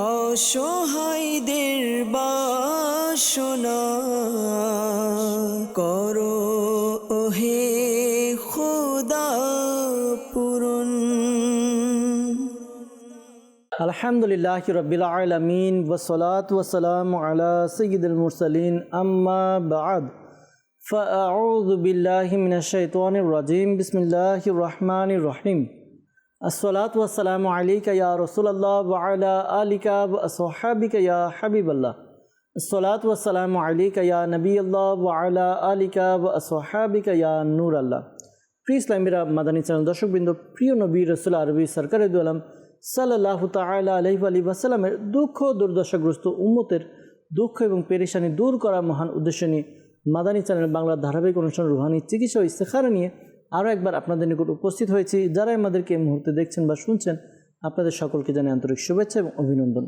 অসহায়দের বাসনা করো ওহে খোদা পূরণ। আলহামদুলিল্লাহি রাব্বিল আলামিন ওয়াসসালাতু ওয়াসসালামু আলা সাইয়্যিদিল মুরসালিন আম্মা বা'দ ফাআউযু বিল্লাহি মিনাশ শাইতানির রাজীম বিসমিল্লাহির রহমানির রহিম। আসসালাতু ওয়াসসালামু আলাইকা ইয়া রাসূলুল্লাহ ওয়া আলা আলিকা ওয়া আসহাবিকা ইয়া হাবিবাল্লাহ। আসসালাতু ওয়াসসালামু আলাইকা ইয়া নবিয়াল্লাহ ওয়া আলা আলিকা ওয়া আসহাবিকা ইয়া নূরাল্লাহ। প্রিয় ইসলামীরা, মাদানী চ্যানেল দর্শকবৃন্দ, প্রিয় নবী রাসূল আরবি সরকারে দু আলম সাল্লাল্লাহু তাআলা আলাইহি ওয়াসাল্লামের দুঃখ দুর্দশাগ্রস্ত উম্মতের দুঃখ এবং পেরেশানি দূর করা মহান উদ্দেশ্য নিয়ে মাদানী চ্যানেল বাংলার ধারাবাহিক অনুষ্ঠান রুহানি চিকিৎসা ও ইস্তেখারা নিয়ে আরও একবার আপনাদের নিকট উপস্থিত হয়েছি। যারা আমাদেরকে এই মুহূর্তে দেখছেন বা শুনছেন, আপনাদের সকলকে জানাই আন্তরিক শুভেচ্ছা এবং অভিনন্দন।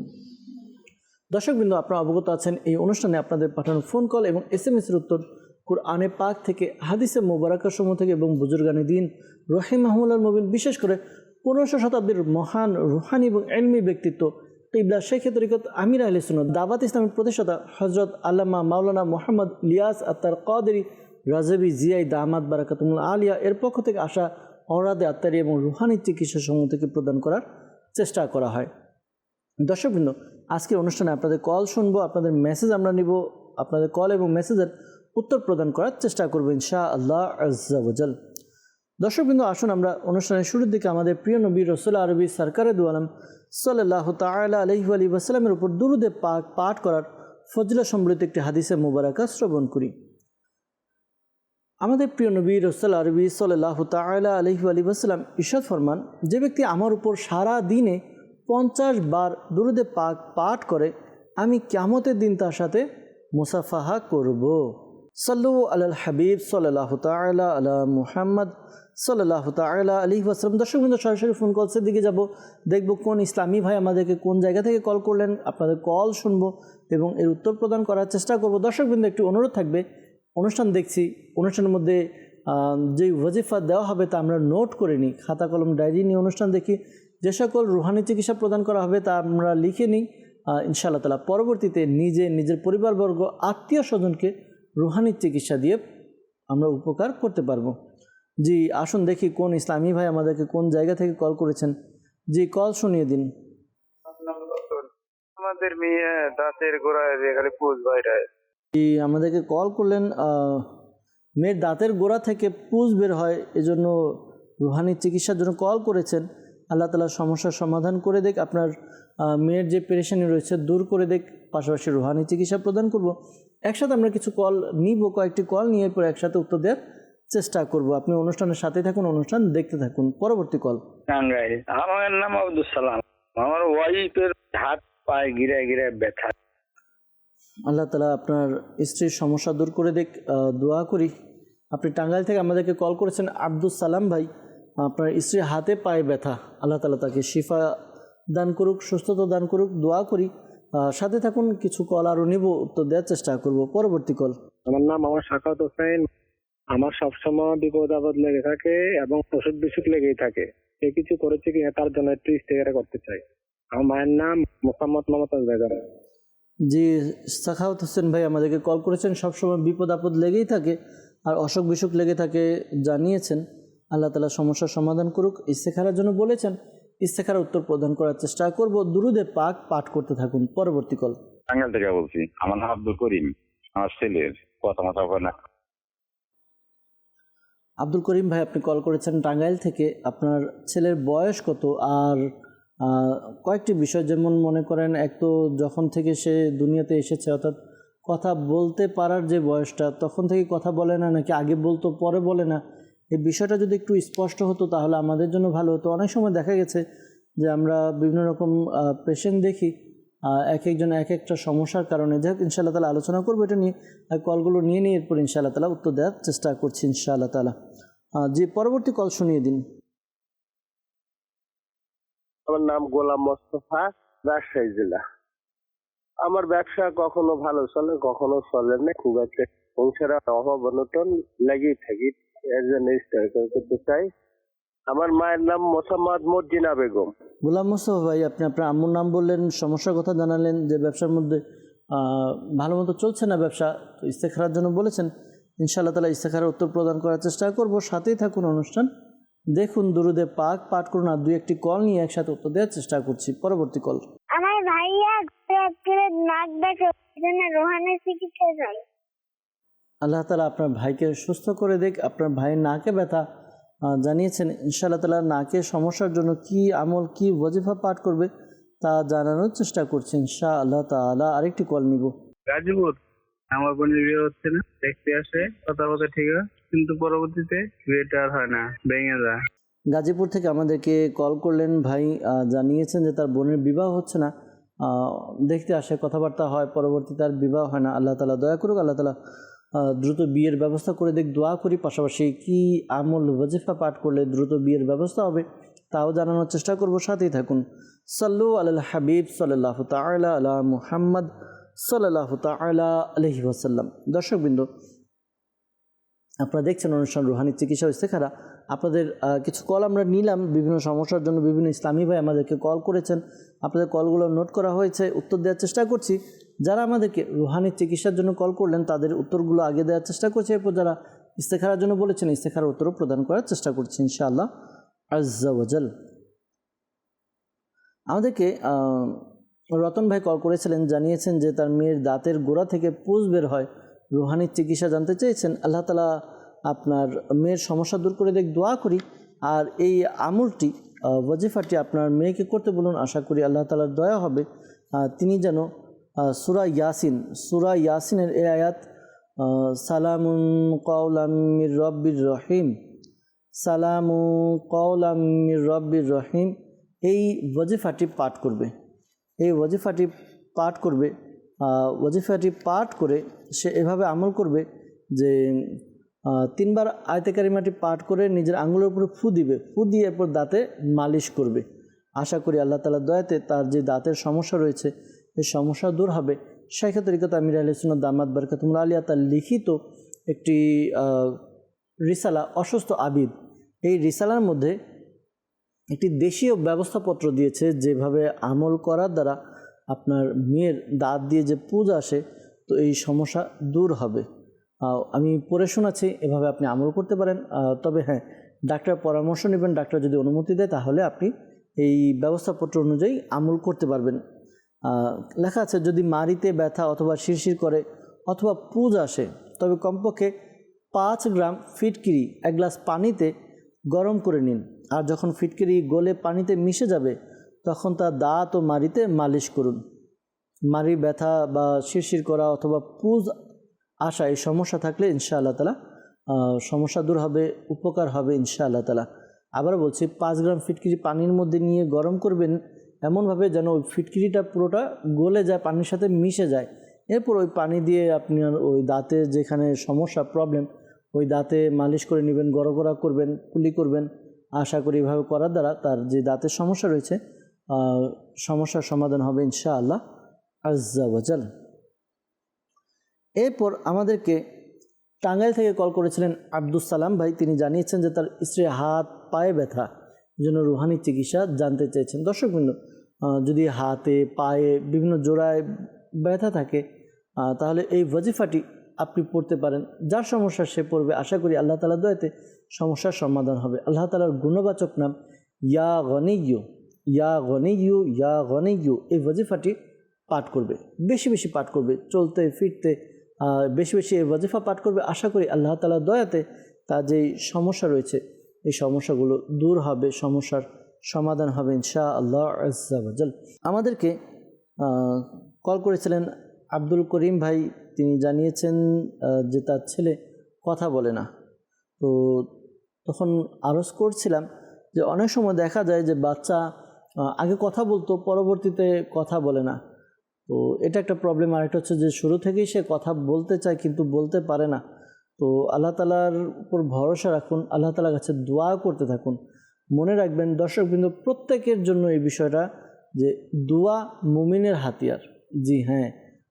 দর্শকবৃন্দ, আপনারা অবগত আছেন এই অনুষ্ঠানে আপনাদের পাঠানো ফোন কল এবং SMS এর উত্তর কুরআনে পাক থেকে, হাদিসে মোবারকা সমূহ থেকে এবং বুজুর্গানি দিন রহিমাহুল্লাহ মুবিন, বিশেষ করে 1500 শতাব্দীর মহান রুহানি এবং ইলমি ব্যক্তিত্ব কিবলা শেখে তরিকত আমির আহলে সুন্নাত দাওয়াত ইসলামের প্রতিষ্ঠাতা হযরত আল্লামা মাওলানা মুহাম্মদ ইলিয়াস আত্তার কাদেরী রাজবি জিয়াই দামাত বারাকাতুল আলিয়া এর পক্ষ থেকে আসা অরাদে আত্মারি এবং রুহানি চিকিৎসা সমূহ থেকে প্রদান করার চেষ্টা করা হয়। দর্শকবৃন্দ, আজকের অনুষ্ঠানে আপনাদের কল শুনবো, আপনাদের মেসেজ আমরা নিব, আপনাদের কল এবং মেসেজের উত্তর প্রদান করার চেষ্টা করবো ইনশাআল্লাহ আজ্জা ওয়াজাল। দর্শকবৃন্দ, আসুন আমরা অনুষ্ঠানের শুরুর দিকে আমাদের প্রিয় নবী রাসূল আরবি সরকারে দু আলম সাল্লাল্লাহু তাআলা আলাইহি ওয়াসাল্লামের উপর দুরূদে পাক পাঠ করার ফজিলত সম্বলিত একটি হাদিসে মুবারাকা শ্রবণ করি। আমাদের প্রিয় নবী রাসূল আরবি সাল্লাল্লাহু তাআলা আলাইহি ওয়াসাল্লাম ইরশাদ ফরমান, যে ব্যক্তি আমার উপর সারা দিনে 50 বার দুরূদে পাক পাঠ করে, আমি কিয়ামতের দিন তার সাথে মুসাফাহা করব। সাল্লু আলাল হাবিব সাল্লাল্লাহু তাআলা আলা মুহাম্মদ সাল্লাল্লাহু তাআলা আলাইহি ওয়াসাল্লাম। দর্শকবৃন্দ, সরাসরি ফোন কলসের দিকে যাব, দেখব কোন ইসলামী ভাই আমাদেরকে কোন জায়গা থেকে কল করলেন, আপনাদের কল শুনবো এবং এর উত্তর প্রদান করার চেষ্টা করব। দর্শকবৃন্দ, একটি অনুরোধ থাকবে, অনুষ্ঠান দেখছি, অনুষ্ঠানের মধ্যে যেই ওয়াজিফা দেওয়া হবে তা আমরা নোট করে নিই, খাতা কলম ডায়েরি নিয়ে অনুষ্ঠান দেখি। যে সকল রুহানি চিকিৎসা প্রদান করা হবে তা আমরা লিখে নিই ইনশাআল্লাহ তাআলা। পরবর্তীতে নিজের পরিবারবর্গ, আত্মীয় স্বজনকে রুহানি চিকিৎসা দিয়ে আমরা উপকার করতে পারবো। জি, আসুন দেখি কোন ইসলামী ভাই আমাদেরকে কোন জায়গা থেকে কল করেছেন। জি, কল শুনিয়ে দিন। আমাদের মেয়ে দাঁতের গোড়ায় খালি পুজ বাইরে। জি, আমাদেরকে কল করলেন, মেয়ের দাঁতের গোড়া থেকে পুজ বের হয়, এজন্য রুহানি চিকিৎসার জন্য কল করেছেন। আল্লাহ তাআলা সমস্যার সমাধান করে দেখ, আপনার মেয়ের যে পেরেশানি রয়েছে দূর করে দেখ, পাশাপাশি রুহানি চিকিৎসা প্রদান করব। একসাথে আমরা কিছু কল নিব, কয়েকটি কল নিয়ে পরে একসাথে উত্তর দেওয়ার চেষ্টা করব। আপনি অনুষ্ঠানের সাথে থাকুন, অনুষ্ঠান দেখতে থাকুন। পরবর্তী কল। টাঙ্গাইল। আমার নাম আব্দুল সালাম। আমার ওয়াইফের হাত পায়ে গিরে গিরে ব্যথা। আল্লাহ তাআলা আপনার স্ত্রীর সমস্যা দূর করে দেখ, দোয়া করি। আপনি টাঙ্গাইল থেকে আমাদেরকে কল করেছেন আব্দুল সালাম ভাই, আপনার স্ত্রীর হাতে পায়ে ব্যথা, আল্লাহ তাআলা তাকে শিফা দান করুক, সুস্থতা দান করুক, দোয়া করি। সাথে থাকুন, কিছু কল আরও নিব, উত্তর দেওয়ার চেষ্টা করব। পরবর্তী কল। আমার নাম সাখাওয়াত হোসেন। আমার সবসময় বিপদ আপদ লেগে থাকে এবং অসুখ বিসুখ লেগেই থাকে। সে কিছু করেছে কিনা তার জন্য একটু ইস্তেগফার করতে চাই। আমার মায়ের নাম মোহাম্মদ মমতাজ বেগম। জি, সাখাওয়াত হোসেন ভাই আমাদেরকে কল করেছেন, সবসময় বিপদ আপদ লেগেই থাকে আর অসুখ বিসুখ লেগে থাকে, জানিয়েছেন। আল্লাহ তাআলা সমস্যার সমাধান করুক, ইস্তেখারার জন্য বলেছেন, ইস্তেখারার উত্তর প্রদান করার চেষ্টা করব। দুরূদে পাক পাঠ করতে থাকুন। পরবর্তী কল। টাঙ্গাইল থেকে বলছি। আমার নাম আব্দুল করিম। আমার ছেলের কথা মতো হবে না। আব্দুল করিম ভাই, আপনি কল করেছেন টাঙ্গাইল থেকে। আপনার ছেলের বয়স কত? আর কয়েকটি বিষয়, যেমন মনে করেন, এক তো যখন থেকে সে দুনিয়াতে এসেছে, অর্থাৎ কথা বলতে পারার যে বয়সটা, তখন থেকে কথা বলে না, নাকি আগে বলতো পরে বলে না, এই বিষয়টা যদি একটু স্পষ্ট হতো তাহলে আমাদের জন্য ভালো হতো। অনেক সময় দেখা গেছে যে আমরা বিভিন্ন রকম পেশেন্ট দেখি, এক একজন এক একটা সমস্যার কারণে। যাই হোক, ইনশাআল্লাহ তাআলা আলোচনা করবো এটা নিয়ে, কলগুলো নিয়ে নিয়ে এরপর ইনশাআল্লাহ তাআলা উত্তর দেওয়ার চেষ্টা করছি ইনশাআল্লাহ তাআলা। জি, পরবর্তী কল শুনিয়ে দিন। আমার নাম গোলাম মোস্তফা, রাজশাহী জেলা। আমার ব্যবসা কখনো ভালো চলে, কখনো চলে না, খুব একটা সংসারের অভাব অনটন লেগেই থাকি। এর জন্য ইস্তেগফার করতে চাই। আমার মায়ের নাম মোসাম্মদ মর্জিনা বেগম। গোলাম মোস্তফা ভাই, আপনি আপনার আম্মুর নাম বললেন, সমস্যার কথা জানালেন যে ব্যবসার মধ্যে ভালো মতো চলছে না ব্যবসা, তো ইস্তেখারার জন্য বলেছেন। ইনশাআল্লাহ তাআলা ইস্তেখারার উত্তর প্রদান করার চেষ্টা করব। সাথেই থাকুন অনুষ্ঠান দেখুন, দুরুদে পাক পাঠ করুন, আর 2-1টি কল নিয়ে একসাথে উত্তর দেওয়ার চেষ্টা করছি। পরবর্তী কল। আমার ভাইয়া নাক ডাকে, রোহানের চিকিৎসা চাই। আল্লাহ তাআলা আপনার ভাইকে সুস্থ করে দেখ। আপনার ভাইয়ের নাকে ব্যথা জানিয়েছেন, ইনশাআল্লাহ তাআলা নাকের সমস্যার জন্য কি আমল, কি ওয়াজিফা পাঠ করবে তা জানানোর চেষ্টা করছি ইনশাআল্লাহ তাআলা। আরেকটি কল নিব। গাজীপুর, আমার বোনের বিয়ে হচ্ছে না, দেখতে আসে, কথা বলতে ঠিক আছে, কিন্তু পরবর্তীতে বিয়েটা আর হয় না, ভেঙে যায়। গাজীপুর থেকে আমাদেরকে কল করলেন ভাই, জানিয়েছেন যে তার বোনের বিবাহ হচ্ছে না, দেখতে আসে, কথাবার্তা হয়, পরবর্তীতে তার বিবাহ হয় না। আল্লাহ তাআলা দয়া করুক, আল্লাহ তাআলা দ্রুত বিয়ের ব্যবস্থা করে দেখ, দোয়া করি। পাশাপাশি কি আমল ওয়াজিফা পাঠ করলে দ্রুত বিয়ের ব্যবস্থা হবে তাও জানানোর চেষ্টা করব। সাথেই থাকুন। সাল্লু আলাল হাবিব সাল্লাল্লাহু তাআলা আলা মুহাম্মদ সাল্লাল্লাহু তাআলা আলাইহি ওয়াসাল্লাম। দর্শকবৃন্দ, আপনারা দেখছেন অনুষ্ঠান রুহানি চিকিৎসা ইস্তেখারা। আপনাদের কিছু কল আমরা নিলাম বিভিন্ন সমস্যার জন্য। বিভিন্ন ইসলামী ভাই আমাদেরকে কল করেছেন, আপনাদের কলগুলো নোট করা হয়েছে, উত্তর দেওয়ার চেষ্টা করছি। যারা আমাদেরকে রুহানি চিকিৎসার জন্য কল করলেন তাদের উত্তরগুলো আগে দেওয়ার চেষ্টা করছি। এরপর যারা ইস্তেখারার জন্য বলেছেন ইস্তেখারার উত্তরও প্রদান করার চেষ্টা করছি ইনশাআল্লাহ আজ্জা ওয়াজাল। আমাদেরকে রতন ভাই কল করেছিলেন, জানিয়েছেন যে তার মেয়ের দাঁতের গোড়া থেকে পুঁজ বের হয়, রুহানির চিকিৎসা জানতে চেয়েছেন। আল্লাহ তাআলা আপনার মেয়ের সমস্যা দূর করে দেখ, দোয়া করি। আর এই আমলটি ওয়াজিফাটি আপনার মেয়েকে করতে বলুন, আশা করি আল্লাহ তাআলার দয়া হবে। তিনি যেন সূরা ইয়াসিনের এই আয়াত সালামুন কওলাম মির রব্বির রহিম, সালামু কওলাম মির রব্বির রহিম, এই ওয়াজিফাটি পাঠ করবে। এই ওয়াজিফাটি পাঠ করে সে এভাবে আমল করবে যে 3 বার আয়াতে কারিমাটি পাঠ করে নিজের আঙ্গুলের উপরে ফু দিবে, ফু দিয়ে এরপর দাঁতে মালিশ করবে। আশা করি আল্লাহ তাআলার দয়াতে তার যে দাঁতের সমস্যা রয়েছে এই সমস্যা দূর হবে। শাইখে তরিকত আমির আহলে সুন্নাত দামাত বারকাতুহুল আলিয়া তার লিখিত একটি রিসালা অসুস্থ আবিদ, এই রিসালার মধ্যে একটি দেশীয় ব্যবস্থাপত্র দিয়েছে যেভাবে আমল করার দ্বারা আপনার মেয়ের দাঁত দিয়ে যে পুঁজ আসে তো এই সমস্যা দূর হবে। আমি পড়ে শোনাচ্ছি, এভাবে আপনি আমল করতে পারেন। তবে হ্যাঁ, ডাক্তারের পরামর্শ নেবেন, ডাক্তার যদি অনুমতি দেয় তাহলে আপনি এই ব্যবস্থাপত্র অনুযায়ী আমল করতে পারবেন। লেখা আছে যদি মাড়িতে ব্যথা অথবা শিরশির করে অথবা পুঁজ আসে তবে কমপক্ষে 5 গ্রাম ফিটকিরি 1 গ্লাস পানিতে গরম করে নিন, আর যখন ফিটকিরি গলে পানিতে মিশে যাবে তখন তার দাঁত ও মাড়িতে মালিশ করুন। মাড়ির ব্যথা বা শিরশির করা অথবা পুঁজ আসা এই সমস্যা থাকলে ইনশাআল্লাহ তাআলা সমস্যা দূর হবে, উপকার হবে ইনশাআল্লাহ তাআলা। আবার বলছি, 5 গ্রাম ফিটকিরি পানির মধ্যে নিয়ে গরম করবেন এমনভাবে যেন ওই ফিটকিরিটা পুরোটা গলে যায়, পানির সাথে মিশে যায়। এরপর ওই পানি দিয়ে আপনি ওই দাঁতে যেখানে সমস্যা প্রবলেম ওই দাঁতে মালিশ করে নেবেন, গড়গড়া করবেন, কুলি করবেন। আশা করি এভাবে করার দ্বারা তার যে দাঁতের সমস্যা রয়েছে সমস্যার সমাধান হবে ইনশাআল্লাহ আজ্জা ওয়াজাল। এরপর আমাদেরকে টাঙ্গাইল থেকে কল করেছিলেন আব্দুস সালাম ভাই, তিনি জানিয়েছেন যে তার স্ত্রীর হাত পায়ে ব্যথা, জন্য রুহানি চিকিৎসা জানতে চেয়েছেন। দর্শকবৃন্দ, যদি হাতে পায়ে বিভিন্ন জোড়ায় ব্যথা থাকে তাহলে এই ওয়াজিফাটি আপনি পড়তে পারেন। যার সমস্যা সে পড়বে, আশা করি আল্লাহ তাআলার দয়াতে সমস্যার সমাধান হবে। আল্লাহ তাআলার গুণবাচক নাম ইয়া গনিয়্যু, ইয়া গনিয়্যু, ইয়া গনিয়্যু, এই ওয়াজিফাটি পাঠ করবে, বেশি বেশি পাঠ করবে, চলতে ফিরতে বেশি বেশি এই ওয়াজিফা পাঠ করবে। আশা করি আল্লাহ তাআলার দয়াতে তার যেই সমস্যা রয়েছে এই সমস্যাগুলো দূর হবে, সমস্যার সমাধান হবে ইনশাআল্লাহ আজ্জা ওয়াজাল। আমাদেরকে কল করেছিলেন আব্দুল করিম ভাই, তিনি জানিয়েছেন যে তার ছেলে কথা বলে না। তো তখন আরজ করছিলাম যে অনেক সময় দেখা যায় যে বাচ্চা আগে কথা বলতো, পরবর্তীতে কথা বলে না। তো এটা একটা প্রবলেম। আরেকটা হচ্ছে যে শুরু থেকেই সে কথা বলতে চায় কিন্তু বলতে পারে না। তো আল্লাহ তাআলার উপর ভরসা রাখুন, আল্লাহ তাআলার কাছে দোয়া করতে থাকুন। মনে রাখবেন দর্শকবৃন্দ, প্রত্যেকের জন্য এই বিষয়টা যে দোয়া মুমিনের হাতিয়ার। জি হ্যাঁ,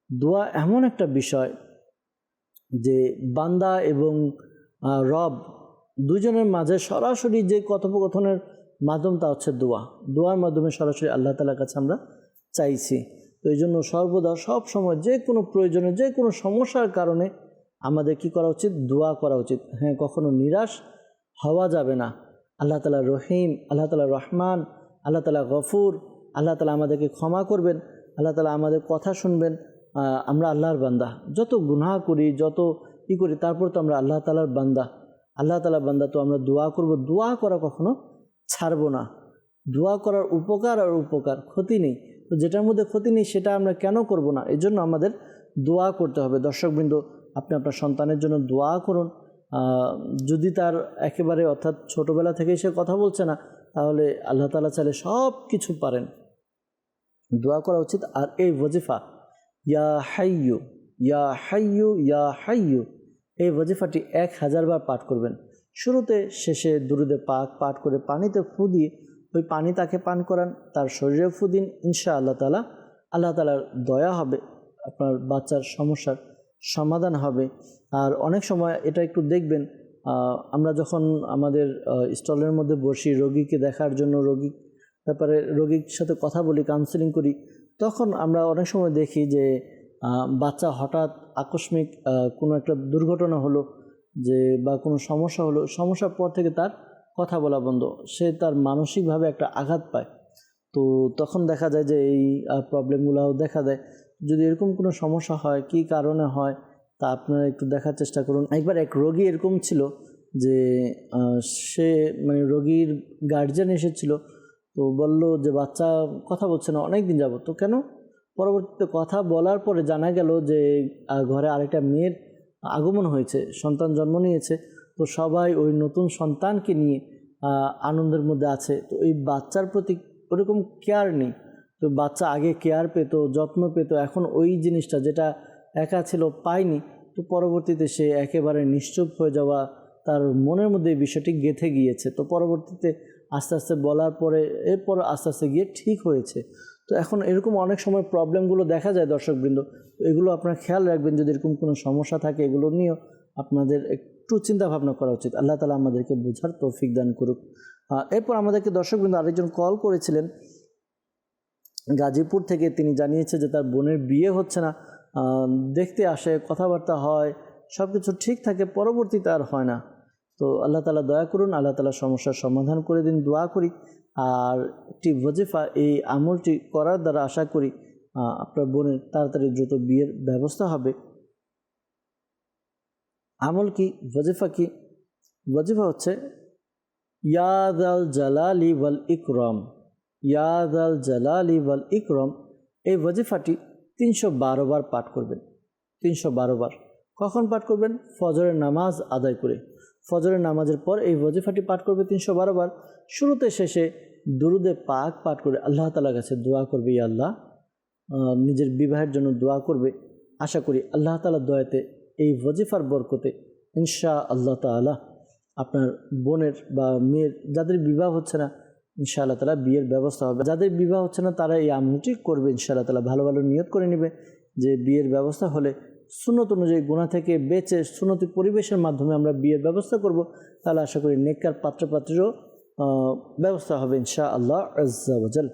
দোয়া এমন একটা বিষয় যে বান্দা এবং রব দুজনের মাঝে সরাসরি যে কথোপকথনের মাধ্যম তা হচ্ছে দোয়ার মাধ্যমে সরাসরি আল্লাহ তাআলার কাছে আমরা চাইছি। তো এই জন্য সর্বদা সব সময় যে কোনো প্রয়োজনে যে কোনো সমস্যার কারণে আমাদের কি করা উচিত? দোয়া করা উচিত। হ্যাঁ, কখনো নিরাশ হওয়া যাবে না। আল্লাহ তাআলা রহিম, আল্লাহ তাআলা রহমান, আল্লাহ তাআলা গফুর, আল্লাহ তাআলা আমাদেরকে ক্ষমা করবেন, আল্লাহ তাআলা আমাদের কথা শুনবেন। আমরা আল্লাহর বান্দা, যত গুনাহ করি যত করি তারপর তো আমরা আল্লাহ তাআলার বান্দা। আল্লাহ তাআলার বান্দা তো আমরা দোয়া করব, দোয়া করা কখনো ছাড়বো না। দোয়া করার উপকার আর উপকার, ক্ষতি নেই। তো যেটার মধ্যে ক্ষতি নেই সেটা আমরা কেন করব না? এই জন্য আমাদের দোয়া করতে হবে। দর্শকবৃন্দ, আপনি আপনার সন্তানের জন্য দোয়া করুন। যদি তার একেবারে অর্থাৎ ছোটোবেলা থেকেই সে কথা বলছে না, তাহলে আল্লাহ তাআলা চাইলে সব কিছু পারেন। দোয়া করা উচিত। আর এই ওয়াজিফা ইয়া হাইয়ু ইয়া হাইয়ু ইয়া হাইয়ু, এই ওয়াজিফাটি 1000 বার পাঠ করবেন। শুরুতে শেষে দুরুদে পাক পাঠ করে পানিতে ফু দিয়ে ওই পানি তাকে পান করান, তার শরীরে ফু দিন। ইনশাআল্লাহ তাআলা আল্লাহ তাআলার দয়া হবে, আপনার বাচ্চার সমস্যার সমাধান হবে। আর অনেক সময় এটা একটু দেখবেন, আমরা যখন আমাদের স্টলের মধ্যে বসি রোগীকে দেখার জন্য, রোগীর ব্যাপারে রোগীর সাথে কথা বলি, কাউন্সেলিং করি, তখন আমরা অনেক সময় দেখি যে বাচ্চা হঠাৎ আকস্মিক কোনো একটা দুর্ঘটনা হলো যে বা কোনো সমস্যা হলো, সমস্যার পর থেকে তার কথা বলা বন্ধ, সে তার মানসিকভাবে একটা আঘাত পায়। তো তখন দেখা যায় যে এই প্রবলেমগুলোও দেখা দেয়। যদি এরকম কোনো সমস্যা হয়, কি কারণে হয় তা আপনারা একটু দেখার চেষ্টা করুন। একবার এক রোগী এরকম ছিল যে সে মানে রোগীর গার্জিয়ান এসেছিল, তো বলল যে বাচ্চা কথা বলছে না অনেক দিন যাবত। তো কেন? পরবর্তীতে কথা বলার পরে জানা গেল যে ঘরে আরেকটা মেয়ের আগমন হয়েছে, সন্তান জন্ম নিয়েছে। তো সবাই ওই নতুন সন্তানকে নিয়ে আনন্দের মধ্যে আছে। তো এই বাচ্চার প্রতি ওরকম কেয়ার নেই। তো বাচ্চা আগে কেয়ার পেত, যত্ন পেত, এখন ওই জিনিসটা যেটা একা ছিল পায়নি। তো পরবর্তীতে সে একেবারে নিশ্চুপ হয়ে যাওয়া, তার মনের মধ্যে এই বিষয়টি গেঁথে গিয়েছে। তো পরবর্তীতে আস্তে আস্তে বলার পরে এরপর আস্তে আস্তে গিয়ে ঠিক হয়েছে। তো এখন এরকম অনেক সময় প্রবলেমগুলো দেখা যায় দর্শকবৃন্দ। তো এগুলো আপনারা খেয়াল রাখবেন, যদি এরকম কোনো সমস্যা থাকে এগুলো নিয়েও আপনাদের একটু চিন্তা ভাবনা করা উচিত। আল্লাহ তাআলা আমাদেরকে বোঝার তৌফিক দান করুক। এরপর আমাদেরকে দর্শকবৃন্দ আরেকজন কল করেছিলেন গাজীপুর থেকে। তিনি জানিয়েছে যে তার বোনের বিয়ে হচ্ছে না, দেখতে আসে, কথাবার্তা হয়, সব কিছু ঠিক থাকে, পরবর্তীতে আর হয় না। তো আল্লাহ তাআলা দয়া করুন, আল্লাহ তাআলা সমস্যার সমাধান করে দিন, দোয়া করি। আর একটি ওয়াজিফা, এই আমলটি করার দ্বারা আশা করি আপনার বোনের তাড়াতাড়ি দ্রুত বিয়ের ব্যবস্থা হবে। আমল কি? ওয়াজিফা কি? ওয়াজিফা হচ্ছে ইয়া যাল জালালি ওয়াল ইকরাম, ইয়া যাল জালালি ওয়াল ইকরাম। এই ওয়াজিফাটি 312 বার পাঠ করবেন। 312 বার। কখন পাঠ করবেন? ফজরের নামাজ আদায় করে। ফজরের নামাজের পর এই ওয়াজিফাটি পাঠ করবে 312 বার। শুরুতে শেষে দুরুদে পাক পাঠ করে আল্লাহ তাআলার কাছে দোয়া করবে, ইয়া আল্লাহ, নিজের বিবাহের জন্য দোয়া করবে। আশা করি আল্লাহ তাআলার দয়াতে, এই ওয়াজিফার বরকতে ইনশাআল্লাহ তাআলা আপনার বোনের বা মেয়ের যাদের বিবাহ হচ্ছে না, ইনশাআল্লাহ তাআলা বিয়ের ব্যবস্থা হবে। যাদের বিবাহ হচ্ছে না তারা এই আমলটি করবে ইনশাআল্লাহ তাআলা। ভালো ভালো নিয়ত করে নেবে যে বিয়ের ব্যবস্থা হলে সুন্নত অনুযায়ী গুনাহ থেকে বেঁচে সুন্নতি পরিবেশের মাধ্যমে আমরা বিয়ের ব্যবস্থা করব। তাহলে আশা করি নেককার পাত্রপাত্রীরও ব্যবস্থা হবে ইনশাআল্লাহ আজ্জা ওয়া জাল।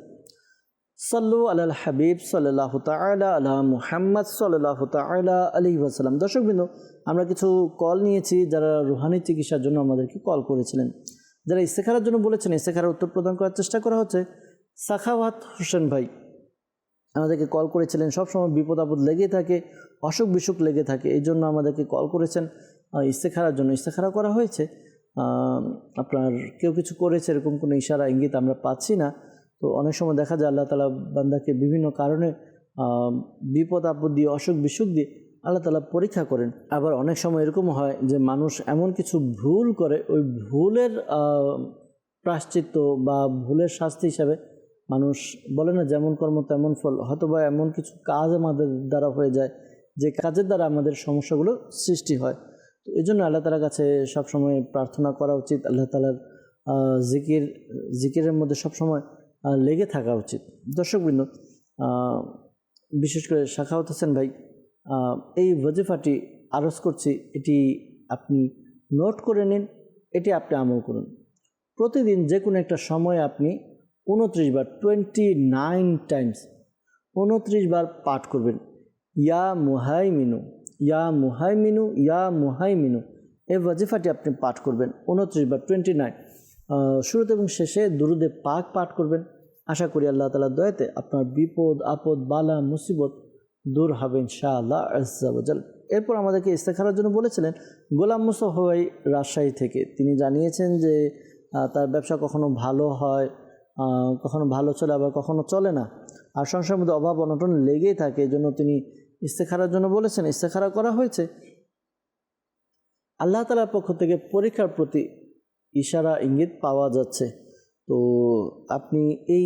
সাল্লু আলাল হাবিব সাল্লাল্লাহু তাআলা আলা মুহাম্মদ সাল্লাল্লাহু তাআলা আলাইহি ওয়াসাল্লাম। দর্শকবৃন্দ, আমরা কিছু কল নিয়েছি যারা রুহানি চিকিৎসার জন্য আমাদেরকে কল করেছিলেন, যারা ইস্তেখারার জন্য বলেছেন। ইস্তেখারার উত্তর প্রদান করার চেষ্টা করা হচ্ছে। সাখাওয়াত হোসেন ভাই আমাদেরকে কল করেছিলেন। সবসময় বিপদ আপদ লেগে থাকে, অসুখ বিসুখ লেগে থাকে, এই জন্য আমাদেরকে কল করেছেন ইস্তেখারার জন্য। ইস্তেখারা করা হয়েছে, আপনার কেউ কিছু করেছে এরকম কোনো ইশারা ইঙ্গিত আমরা পাচ্ছি না। তো অনেক সময় দেখা যায় আল্লাহ তাআলা বান্দাকে বিভিন্ন কারণে বিপদ আপদ দিয়ে, অসুখ বিসুখ দিয়ে আল্লাহ তাআলা পরীক্ষা করেন। আবার অনেক সময় এরকম হয় যে মানুষ এমন কিছু ভুল করে, ওই ভুলের প্রায়শ্চিত্ত বা ভুলের শাস্তি হিসাবে মানুষ বলে না যেমন কর্ম তেমন ফল, হয়তোবা এমন কিছু কাজ আমাদের দ্বারা হয়ে যায় যে কাজের দ্বারা আমাদের সমস্যাগুলো সৃষ্টি হয়। তো এই জন্য আল্লাহ তাআলার কাছে সবসময় প্রার্থনা করা উচিত। আল্লাহ তাআলার জিকিরের মধ্যে সবসময় লেগে থাকা উচিত। দর্শকবৃন্দ, বিশেষ করে সাখাওয়াত হোসেন ভাই, এই ওয়াজিফাটি আরজ করছি, এটি আপনি নোট করে নিন এটি আপনি আমল করুন। প্রতিদিন যে কোনো একটা সময়ে আপনি 29 বার 29 টাইমস 29 বার পাঠ করবেন। ইয়া মুহাইমিনু ইয়া মুহাইমিনু ইয়া মুহাইমিনু এই ওয়াজিফাটি আপনি পাঠ করবেন 29 বার 29। শুরুতে এবং শেষে দুরুদে পাক পাঠ করবেন। আশা করি আল্লাহ তাআলার দয়াতে আপনার বিপদ আপদ বালা মুসিবত দূর হবে ইনশাআল্লাহ আজ্জা ওয়া জাল। এরপর আমাদেরকে ইস্তেখারার জন্য বলেছিলেন গোলাম মুস্তফা ভাই রাজশাহী থেকে। তিনি জানিয়েছেন যে তার ব্যবসা কখনো ভালো হয়, কখনো ভালো চলে, আবার কখনো চলে না, আর সংসারের মধ্যে অভাব অনটন লেগেই থাকে। এই জন্য তিনি ইস্তেখারার জন্য বলেছেন। ইস্তেখারা করা হয়েছে। আল্লাহ তাআলার পক্ষ থেকে পরীক্ষার প্রতি ইশারা ইঙ্গিত পাওয়া যাচ্ছে। তো আপনি এই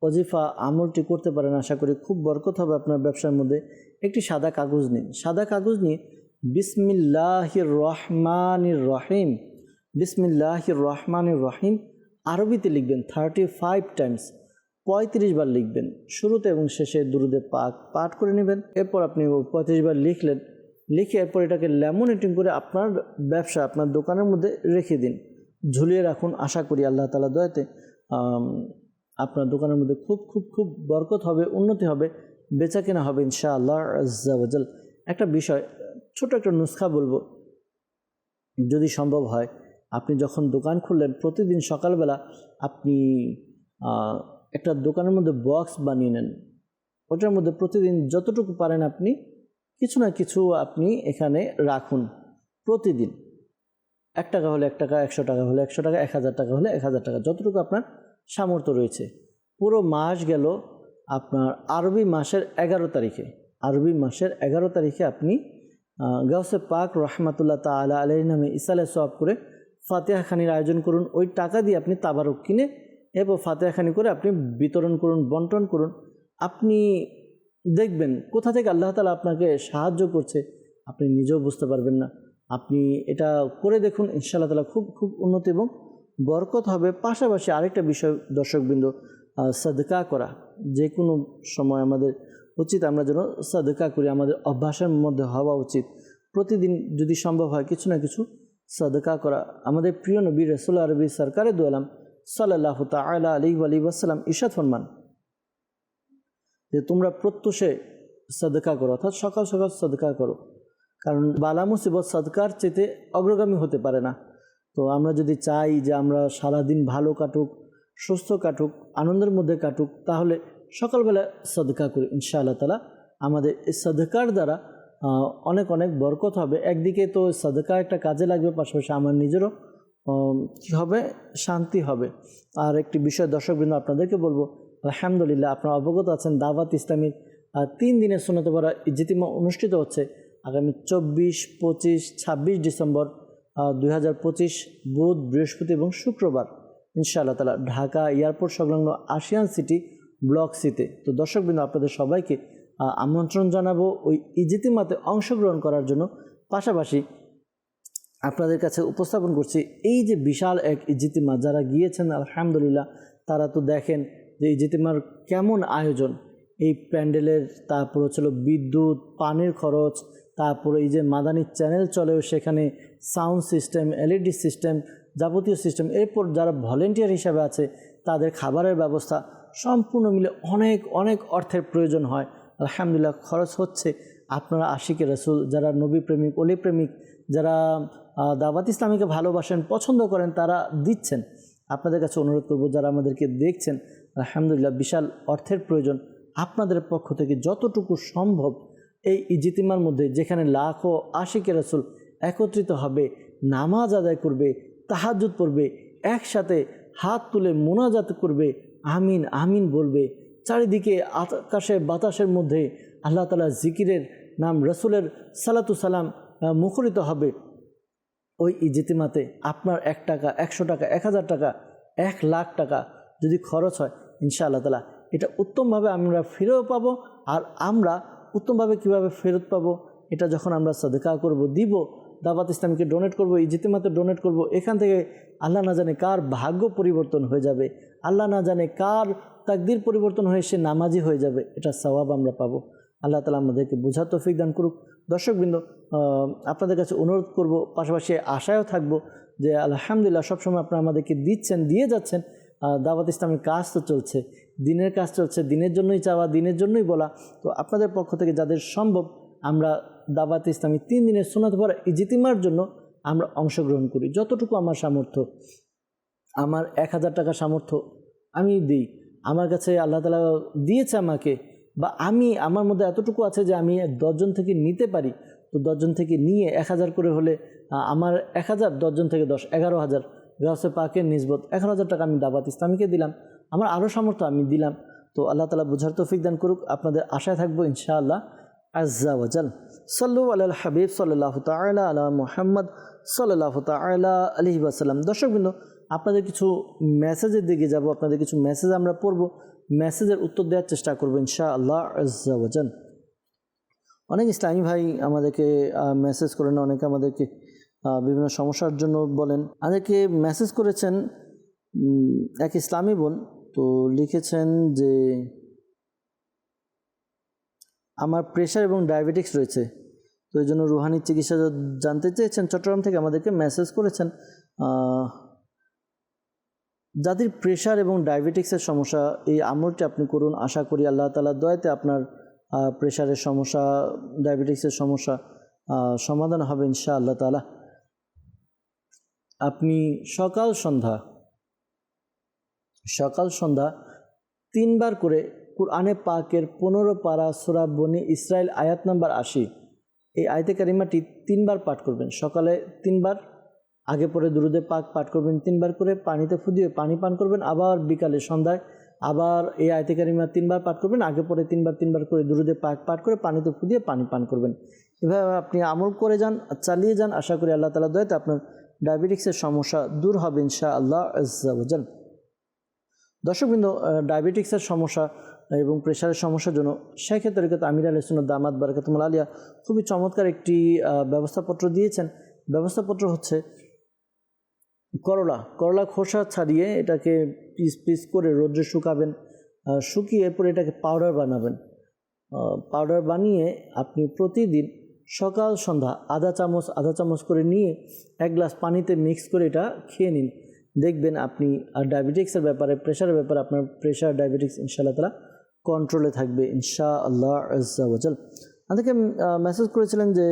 ওয়াজিফা আমলটি করতে পারেন। আশা করি খুব বরকত হবে আপনার ব্যবসার মধ্যে। একটি সাদা কাগজ নিন। সাদা কাগজ নিয়ে বিসমিল্লাহির রহমানির রহিম বিসমিল্লাহির রহমানির রহিম আরবিতে লিখবেন 35 টাইমস, 35 বার লিখবেন। শুরুতে এবং শেষে দুরুদে পাক পাঠ করে নেবেন। এরপর আপনি 35 বার লিখলেন। লিখে এরপর এটাকে ল্যামিনেটিং করে আপনার ব্যবসা আপনার দোকানের মধ্যে রেখে দিন, ঝুলিয়ে রাখুন। আশা করি আল্লাহ তাআলার দয়াতে আপনার দোকানের মধ্যে খুব খুব খুব বরকত হবে, উন্নতি হবে, বেচা কেনা হবে ইনশাআল্লাহ আজ্জা ওয়া জাল। একটা বিষয়, ছোট একটা নুসখা বলবো, যদি সম্ভব হয় আপনি যখন দোকান খুললেন প্রতিদিন সকালবেলা আপনি একটা দোকানের মধ্যে বক্স বানিয়ে নেন। ওটার মধ্যে প্রতিদিন যতটুকু পারেন আপনি কিছু না কিছু আপনি এখানে রাখুন। প্রতিদিন 1 টাকা হলে 1 টাকা, 100 টাকা হলে 100 টাকা, 1000 টাকা হলে 1000 টাকা, যতটুকু আপনার সামর্থ্য রয়েছে। পুরো মাস গেল আপনার আরবি মাসের 11 তারিখে, আরবি মাসের 11 তারিখে আপনি গাউসে পাক রহমাতুল্লাহ তাআলা আলাইহি নামে ইসালে সওয়াব করে ফাতিহা খানির আয়োজন করুন। ওই টাকা দিয়ে আপনি তাবারক কিনে এরপর ফাতিহা খানি করে আপনি বিতরণ করুন, বন্টন করুন। আপনি দেখবেন কোথা থেকে আল্লাহ তাআলা আপনাকে সাহায্য করছে আপনি নিজেও বুঝতে পারবেন না। আপনি এটা করে দেখুন, ইনশাআল্লাহ তাআলা খুব খুব উন্নতি এবং বরকত হবে। পাশাপাশি আরেকটা বিষয় দর্শকবৃন্দ, সাদকা করা যে কোনো সময় আমাদের উচিত আমরা যেন সাদকা করি, আমাদের অভ্যাসের মধ্যে হওয়া উচিত। প্রতিদিন যদি সম্ভব হয় কিছু না কিছু সাদকা করা। আমাদের প্রিয় নবী রাসূল আরবি সরকারে দু আলম সাল্লাল্লাহু তাআলা আলাইহি ওয়াসাল্লাম ইরশাদ ফরমান যে তোমরা প্রত্যুষে সাদকা করো, অর্থাৎ সকাল সকাল সাদকা করো, কারণ বালা মুসিবত সাদকার চেয়ে অগ্রগামী হতে পারে না। তো আমরা যদি চাই যে আমরা সারাদিন ভালো কাটুক, সুস্থ কাটুক, আনন্দের মধ্যে কাটুক, তাহলে সকালবেলা সাদকা করি। ইনশাআল্লাহ তাআলা আমাদের এই সাদকার দ্বারা অনেক অনেক বরকত হবে। একদিকে তো সাদকা একটা কাজে লাগবে, পাশাপাশি আমার নিজেরও কী হবে, শান্তি হবে। আর একটি বিষয় দর্শকবৃন্দ আপনাদেরকে বলবো, আলহামদুলিল্লাহ আপনারা অবগত আছেন দাওয়াত ইসলামীর 3 দিনের সুন্নতে পড়া ইজতিমা অনুষ্ঠিত হচ্ছে আগামী 24, 25, 26 ডিসেম্বর 2025 বুধ, বৃহস্পতি এবং শুক্রবার ইনশাআল্লাহ তাআলা ঢাকা এয়ারপোর্ট সংলগ্ন আশিয়ান সিটি ব্লক সিতে। তো দর্শকবৃন্দ আপনাদের সবাইকে আমন্ত্রণ জানাবো ওই ইজতিমাতে অংশগ্রহণ করার জন্য। পাশাপাশি আপনাদের কাছে উপস্থাপন করছি এই যে বিশাল এক ইজতিমা, যারা গিয়েছেন আলহামদুলিল্লাহ তারা তো দেখেন যে ইজতিমার কেমন আয়োজন, এই প্যান্ডেলের, তারপর হচ্ছিল বিদ্যুৎ, পানির খরচ, তারপরে এই যে মাদানী চ্যানেল চলেও সেখানে সাউন্ড সিস্টেম, এলইডি সিস্টেম, যাবতীয় সিস্টেম, এরপর যারা ভলেন্টিয়ার হিসাবে আছে তাদের খাবারের ব্যবস্থা, সম্পূর্ণ মিলে অনেক অনেক অর্থের প্রয়োজন হয়। আলহামদুলিল্লাহ খরচ হচ্ছে। আপনারা আশিকে রাসূল, যারা নবী প্রেমিক, অলি প্রেমিক, যারা দাওয়াত ইসলামীকে ভালোবাসেন, পছন্দ করেন, তারা দিচ্ছেন। আপনাদের কাছে অনুরোধ করব যারা আমাদেরকে দেখছেন, আলহামদুলিল্লাহ বিশাল অর্থের প্রয়োজন। আপনাদের পক্ষ থেকে যতটুকু সম্ভব এই ইজতিমার মধ্যে, যেখানে লাখো আশিকে রাসূল একত্রিত হবে, নামাজ আদায় করবে, তাহাজ্জুদ পড়বে, একসাথে হাত তুলে মোনাজাত করবে, আমিন আমিন বলবে, চারিদিকে আকাশে বাতাসের মধ্যে আল্লাহ তাআলা জিকিরের নাম, রাসূলের সালাতু সালাম মুখরিত হবে। ওই ইজতিমাতে আপনার 1 টাকা, 100 টাকা, 1000 টাকা, 1 লাখ টাকা যদি খরচ হয়, ইনশাআল্লাহ তাআলা এটা উত্তমভাবে আমরা ফিরেও পাবো। আর আমরা উত্তমভাবে কিভাবে ফেরত পাবো, এটা যখন আমরা সাদকা করব, দিব, দাওয়াত ইসলামকে ডোনেট করব, ইজতিমাতে ডোনেট করব, এখান থেকে আল্লাহ না জানে কার ভাগ্য পরিবর্তন হয়ে যাবে, আল্লাহ না জানে কার তাকদির পরিবর্তন হয়ে সে নামাজি হয়ে যাবে, এটা সওয়াব আমরা পাবো। আল্লাহ তাআলা আমাদেরকে বোঝার তৌফিক দান করুক। দর্শকবৃন্দ আপনাদের কাছে অনুরোধ করব, পাশাপাশি আশায়ও থাকবো যে আলহামদুলিল্লাহ সবসময় আপনারা আমাদেরকে দিচ্ছেন, দিয়ে যাচ্ছেন। দাওয়াত ইসলামের কাজ তো চলছে, দিনের কাজ চলছে, দিনের জন্যই চাওয়া, দিনের জন্যই বলা। তো আপনাদের পক্ষ থেকে যাদের সম্ভব আমরা দাওয়াত ইসলামী 3 দিনের সুন্নাত পড়া ইজতিমার জন্য আমরা অংশগ্রহণ করি। যতটুকু আমার সামর্থ্য, আমার 1000 টাকা সামর্থ্য আমি দিই। আমার কাছে আল্লাহ তাআলা দিয়েছে আমাকে, বা আমার মধ্যে এতটুকু আছে যে আমি 10 জন থেকে নিতে পারি। তো 10 জন থেকে নিয়ে 1000 করে হলে আমার 1000, 10 জন থেকে 10, 11,000 গাউসে পাকের নিসবত 11,000 টাকা আমি দাওয়াত ইসলামীকে দিলাম। আমার আরও সামর্থ্য আমি দিলাম। তো আল্লাহ তাআলা বুঝার তৌফিক দান করুক। আপনাদের আশায় থাকবো ইনশাআল্লাহ আজ্জা ওয়াজাল। সাল্লু আলাল হাবিব সাল্লাল্লাহু তাআলা আলা মুহাম্মদ সাল্লাল্লাহু তাআলা আলাইহি ওয়াসাল্লাম। দর্শকবৃন্দ, আপনাদের কিছু মেসেজের দিকে যাব, আপনাদের কিছু মেসেজ আমরা পড়ব, মেসেজের উত্তর দেওয়ার চেষ্টা করবো ইনশাআল্লাহ আজ্জা ওয়াজাল। অনেক ইসলামী ভাই আমাদেরকে মেসেজ করেন, অনেকে আমাদেরকে বিভিন্ন সমস্যার জন্য বলেন। আমাদেরকে মেসেজ করেছেন এক ইসলামী বোন, তো লিখেছেন যে আমার প্রেশার এবং ডায়াবেটিক্স রয়েছে, তো এই জন্য রুহানি চিকিৎসা জানতে চেয়েছেন। চট্টগ্রাম থেকে আমাদেরকে মেসেজ করেছেন। যাদের প্রেশার এবং ডায়াবেটিক্সের সমস্যা, এই আমলটি আপনি করুন। আশা করি আল্লাহ তাআলার দয়াতে আপনার প্রেশারের সমস্যা, ডায়াবেটিক্সের সমস্যা সমাধান হবে ইনশাআল্লাহ তাআলা। আপনি সকাল সন্ধ্যা 3 বার করে কুরআনে পাকের 15 পারা সূরা বনি ইসরাইল আয়াত নাম্বার 80, এই আয়াতে কারিমাটি 3 বার পাঠ করবেন। সকালে 3 বার, আগে পরে দুরুদে পাক পাঠ করবেন 3 বার করে, পানিতে ফুদিয়ে পানি পান করবেন। আবার বিকালে সন্ধ্যায় আবার এই আয়াতে কারিমা 3 বার পাঠ করবেন, আগে পরে 3 বার করে দুরুদে পাক পাঠ করে পানিতে ফুদিয়ে পানি পান করবেন। এভাবে আপনি আমল করে যান, চালিয়ে যান। আশা করি আল্লাহ তাআলার দয়াতে আপনার ডায়াবেটিক্সের সমস্যা দূর হবে ইনশাআল্লাহ আজ্জা ওয়াজাল। দর্শকবৃন্দ, ডায়াবেটিক্সের সমস্যা এবং প্রেশারের সমস্যার জন্য শেখ তরিকত আমির আহলে সুন্নাত দামাত বারাকাতুহুল আলিয়া খুবই চমৎকার একটি ব্যবস্থাপত্র দিয়েছেন। ব্যবস্থাপত্র হচ্ছে করলা খোসা ছাড়িয়ে এটাকে পিস করে রোদ্রে শুকাবেন, শুকিয়ে এরপরে এটাকে পাউডার বানাবেন। পাউডার বানিয়ে আপনি প্রতিদিন সকাল সন্ধ্যা আধা চামচ করে নিয়ে 1 গ্লাস পানিতে মিক্স করে এটা খেয়ে নিন। দেখবেন আপনি ডায়াবেটিক্সের ব্যাপারে, প্রেশারের ব্যাপারে আপনার প্রেশার, ডায়াবেটিক্স ইনশাআল্লাহ তাআলা কন্ট্রোলে থাকবে ইনশাআল্লাহ আজ্জা ওয়াজাল। আমাদেরকে মেসেজ করেছিলেন যে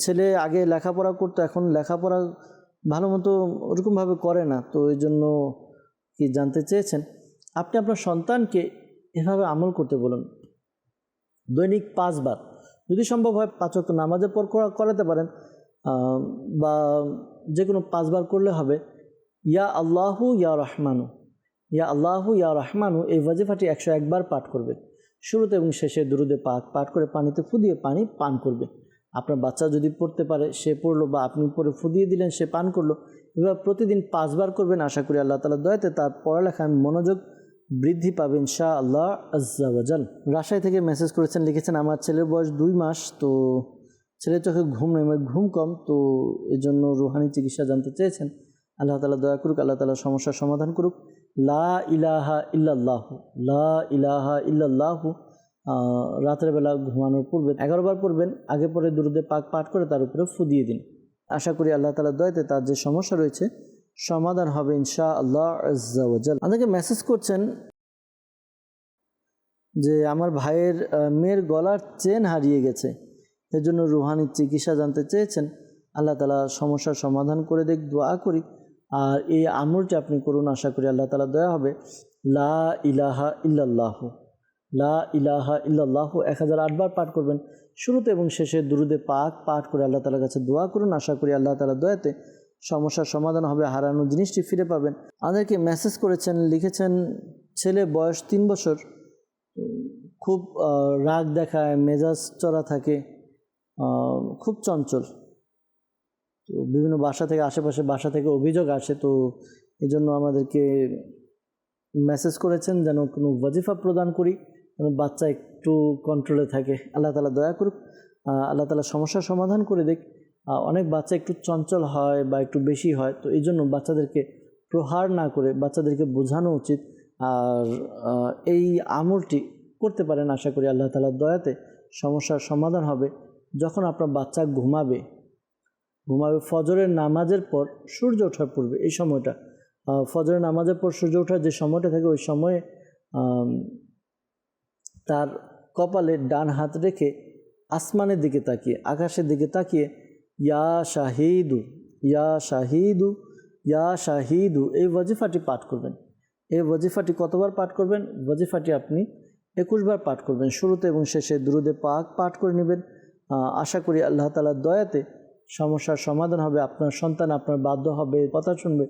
ছেলে আগে লেখাপড়া করতো, এখন লেখাপড়া ভালো মতো ওরকমভাবে করে না, তো এই জন্য কি জানতে চেয়েছেন। আপনি আপনার সন্তানকে এভাবে আমল করতে বলুন। দৈনিক 5 বার, যদি সম্ভব হয় 5 ওয়াক্ত নামাজের পর করাতে পারেন, বা যে কোনো 5 বার করলে হবে। ইয়া আল্লাহু ইয়া রহমানু, ইয়া আল্লাহু ইয়া রহমানু, এই ওয়াজিফাটি 101 বার পাঠ করবে। শুরুতে এবং শেষে দুরুদে পাক পাঠ করে পানিতে ফুদিয়ে পানি পান করবে। আপনার বাচ্চা যদি পড়তে পারে সে পড়লো, বা আপনি পরে ফুদিয়ে দিলেন সে পান করলো। এবার প্রতিদিন 5 বার করবেন। আশা করি আল্লাহ তাআলার দয়াতে তার পড়ালেখায় মনোযোগ বৃদ্ধি পাবে ইনশাআল্লাহ আজ্জা ওয়াজাল। রাজশাহী থেকে মেসেজ করেছেন, লিখেছেন আমার ছেলের বয়স 2 মাস, তো ছেলের চোখে ঘুম নেই, ঘুম কম, তো এই জন্য রুহানি চিকিৎসা জানতে চেয়েছেন। আল্লাহ তাআলা দয়া করুক, আল্লাহ তাআলা সমস্যার সমাধান করুক। লা ইলাহা ইল্লাল্লাহু, লা ইলাহা ইল্লাল্লাহু রাতের বেলা ঘুমানোর পূর্বে 11 বার পড়বেন, আগে পরে দুরুদে পাক পাঠ করে তার উপরে ফুদিয়ে দিন। আশা করি আল্লাহ তাআলার দয়াতে তার যে সমস্যা রয়েছে সমাধান হবে ইনশাআল্লাহ আজ্জা ওয়াজাল। আমাদেরকে মেসেজ করছেন যে আমার ভাইয়ের মেয়ের গলার চেন হারিয়ে গেছে, এর জন্য রুহানি চিকিৎসা জানতে চেয়েছেন। আল্লাহ তাআলা সমস্যার সমাধান করে দেখ, দোয়া করি। আর এই আমলটি আপনি করুন, আশা করি আল্লাহ তাআলা দয়া হবে। লা ইলাহা ইল্লাল্লাহু, লা ইলাহা ইল্লাল্লাহু 1008 বার পাঠ করবেন। শুরুতে এবং শেষে দুরুদে পাক পাঠ করে আল্লাহ তাআলার কাছে দোয়া করুন। আশা করি আল্লাহ তাআলার দয়াতে সমস্যার সমাধান হবে, হারানো জিনিসটি ফিরে পাবেন। আমাদেরকে মেসেজ করেছেন, লিখেছেন ছেলে বয়স 3 বছর, খুব রাগ দেখায়, মেজাজ চড়া থাকে, খুব চঞ্চল। তো বিভিন্ন আশেপাশে বাসা থেকে অভিযোগ আসে, তো এই জন্য আমাদেরকে মেসেজ করেছেন যেন কোনো ওয়াজিফা প্রদান করি, যেন বাচ্চা একটু কন্ট্রোলে থাকে। আল্লাহ তাআলা দয়া করুক, আল্লাহ তাআলা সমস্যার সমাধান করে দেখ। অনেক বাচ্চা একটু চঞ্চল হয় বা একটু বেশি হয়, তো এই জন্য বাচ্চাদেরকে প্রহার না করে বাচ্চাদেরকে বোঝানো উচিত। আর এই আমলটি করতে পারেন, আশা করি আল্লাহ তাআলার দয়াতে সমস্যার সমাধান হবে। যখন আপনার বাচ্চা ঘুমাবে ঘুমাবে ফজরের নামাজের পর সূর্য ওঠার পূর্বে। এই সময়টা ফজরের নামাজের পর সূর্য ওঠার যে সময়টা থাকে ওই সময়ে তার কপালে ডান হাত রেখে আসমানের দিকে তাকিয়ে, আকাশের দিকে তাকিয়ে ইয়া শাহিদু ইয়া শাহিদু ইয়া শাহিদু এই ওয়াজিফাটি পাঠ করবেন। এই ওয়াজিফাটি কতবার পাঠ করবেন? ওয়াজিফাটি আপনি 21 বার পাঠ করবেন। শুরুতে এবং শেষে দুরুদে পাক পাঠ করে নেবেন। আশা করি আল্লাহ তাআলার দয়াতে সমস্যার সমাধান হবে। আপনার সন্তান আপনার বাধ্য হবে, কথা শুনবে,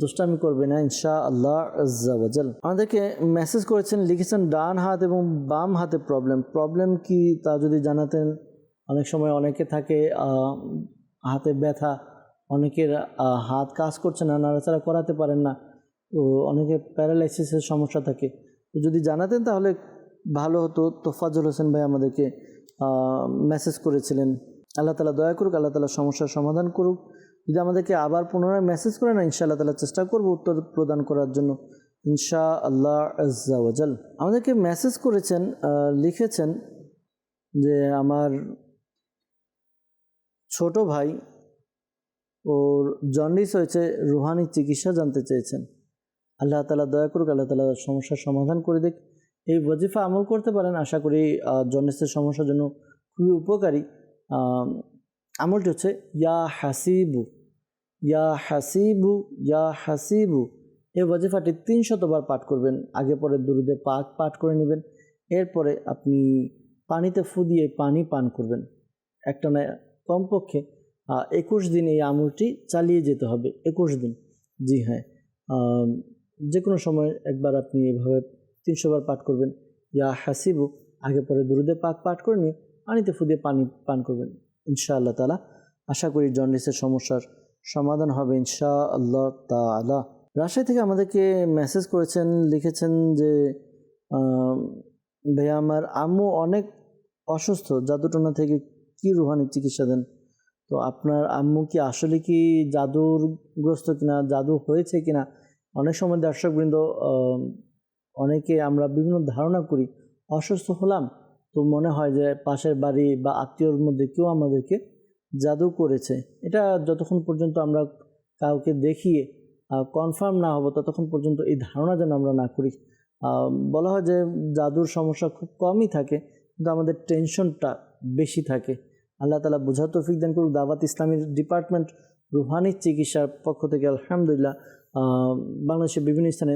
দুষ্টামি করবে না ইনশাআল্লাহ আজ্জা ওয়া জাল। আমাদেরকে মেসেজ করেছেন, লিখেছেন ডান হাত এবং বাম হাতে প্রবলেম কি তা যদি জানাতেন। অনেক সময় অনেকে থাকে হাতে ব্যথা, অনেকের হাত কাজ করছে না, নাড়াচাড়া করাতে পারেন না, তো অনেকে প্যারালাইসিসের সমস্যা থাকে। তো যদি জানাতেন তাহলে ভালো হতো। তোফাজ্জল হোসেন ভাই আমাদেরকে মেসেজ করেছিলেন। আল্লাহ তাআলা দয়া করুক, আল্লাহ তাআলা সমস্যার সমাধান করুক। যদি আমাদেরকে আবার পুনরায় মেসেজ করে না, ইনশাআল্লাহ তাআলা চেষ্টা করব উত্তর প্রদান করার জন্য ইনশাআল্লাহ আজ্জা ওয়া জাল। আমাদেরকে মেসেজ করেছেন, লিখেছেন যে আমার ছোট ভাই ওর জন্ডিস হয়েছে, রুহানি চিকিৎসা জানতে চেয়েছেন। আল্লাহ তাআলা দয়া করুক, আল্লাহ তাআলা সমস্যার সমাধান করে দেখ। এই ওয়াজিফা আমল করতে পারেন, আশা করি জন্ডিসের সমস্যার জন্য খুবই উপকারী। আমলটি হচ্ছে ইয়া হাসিবু ইয়া হাসিবু ইয়া হাসিবু। এই ওয়াজিফাটি 300 বার পাঠ করবেন। আগে পরে দুরুদে পাক পাঠ করে নেবেন। এরপরে আপনি পানিতে ফু দিয়ে পানি পান করবেন। একটা না কমপক্ষে 21 দিন এই আমলটি চালিয়ে যেতে হবে। 21 দিন, জি হ্যাঁ, যে কোনো সময় একবার আপনি এভাবে 300 বার পাঠ করবেন। ইয়া হাসিবু, আগে পরে দুরুদে পাক পাঠ করে নিয়ে পানিতে ফু দিয়ে পানি পান করবেন। ইনশাআল্লাহ তাআলা আশা করি জন্ডিসের সমস্যার সমাধান হবে ইনশাআল্লাহ তাআলা। রাজশাহী থেকে আমাদেরকে মেসেজ করেছেন, লিখেছেন যে ভাইয়া আমার আম্মু অনেক অসুস্থ, জাদুটোনা থেকে কি রুহানি চিকিৎসা দেন? তো আপনার আম্মু কি আসলে কি জাদুরগ্রস্ত কিনা, জাদু হয়েছে কিনা? অনেক সময় দর্শকবৃন্দ অনেকে আমরা বিভিন্ন ধারণা করি, অসুস্থ হলাম তো মনে হয় যে পাশের বাড়ি বা আত্মীয়র মধ্যে কেউ আমাদেরকে জাদু করেছে। এটা যতক্ষণ পর্যন্ত আমরা কাউকে দেখিয়ে কনফার্ম না হব ততক্ষণ পর্যন্ত এই ধারণা যেন আমরা না করি। বলা হয় যে জাদুর সমস্যা খুব কমই থাকে, কিন্তু আমাদের টেনশনটা বেশি থাকে। আল্লাহ তাআলা বোঝার তৌফিক দান করুক। দাওয়াত ইসলামীর ডিপার্টমেন্ট রুহানি চিকিৎসার পক্ষ থেকে আলহামদুলিল্লাহ বাংলাদেশের বিভিন্ন স্থানে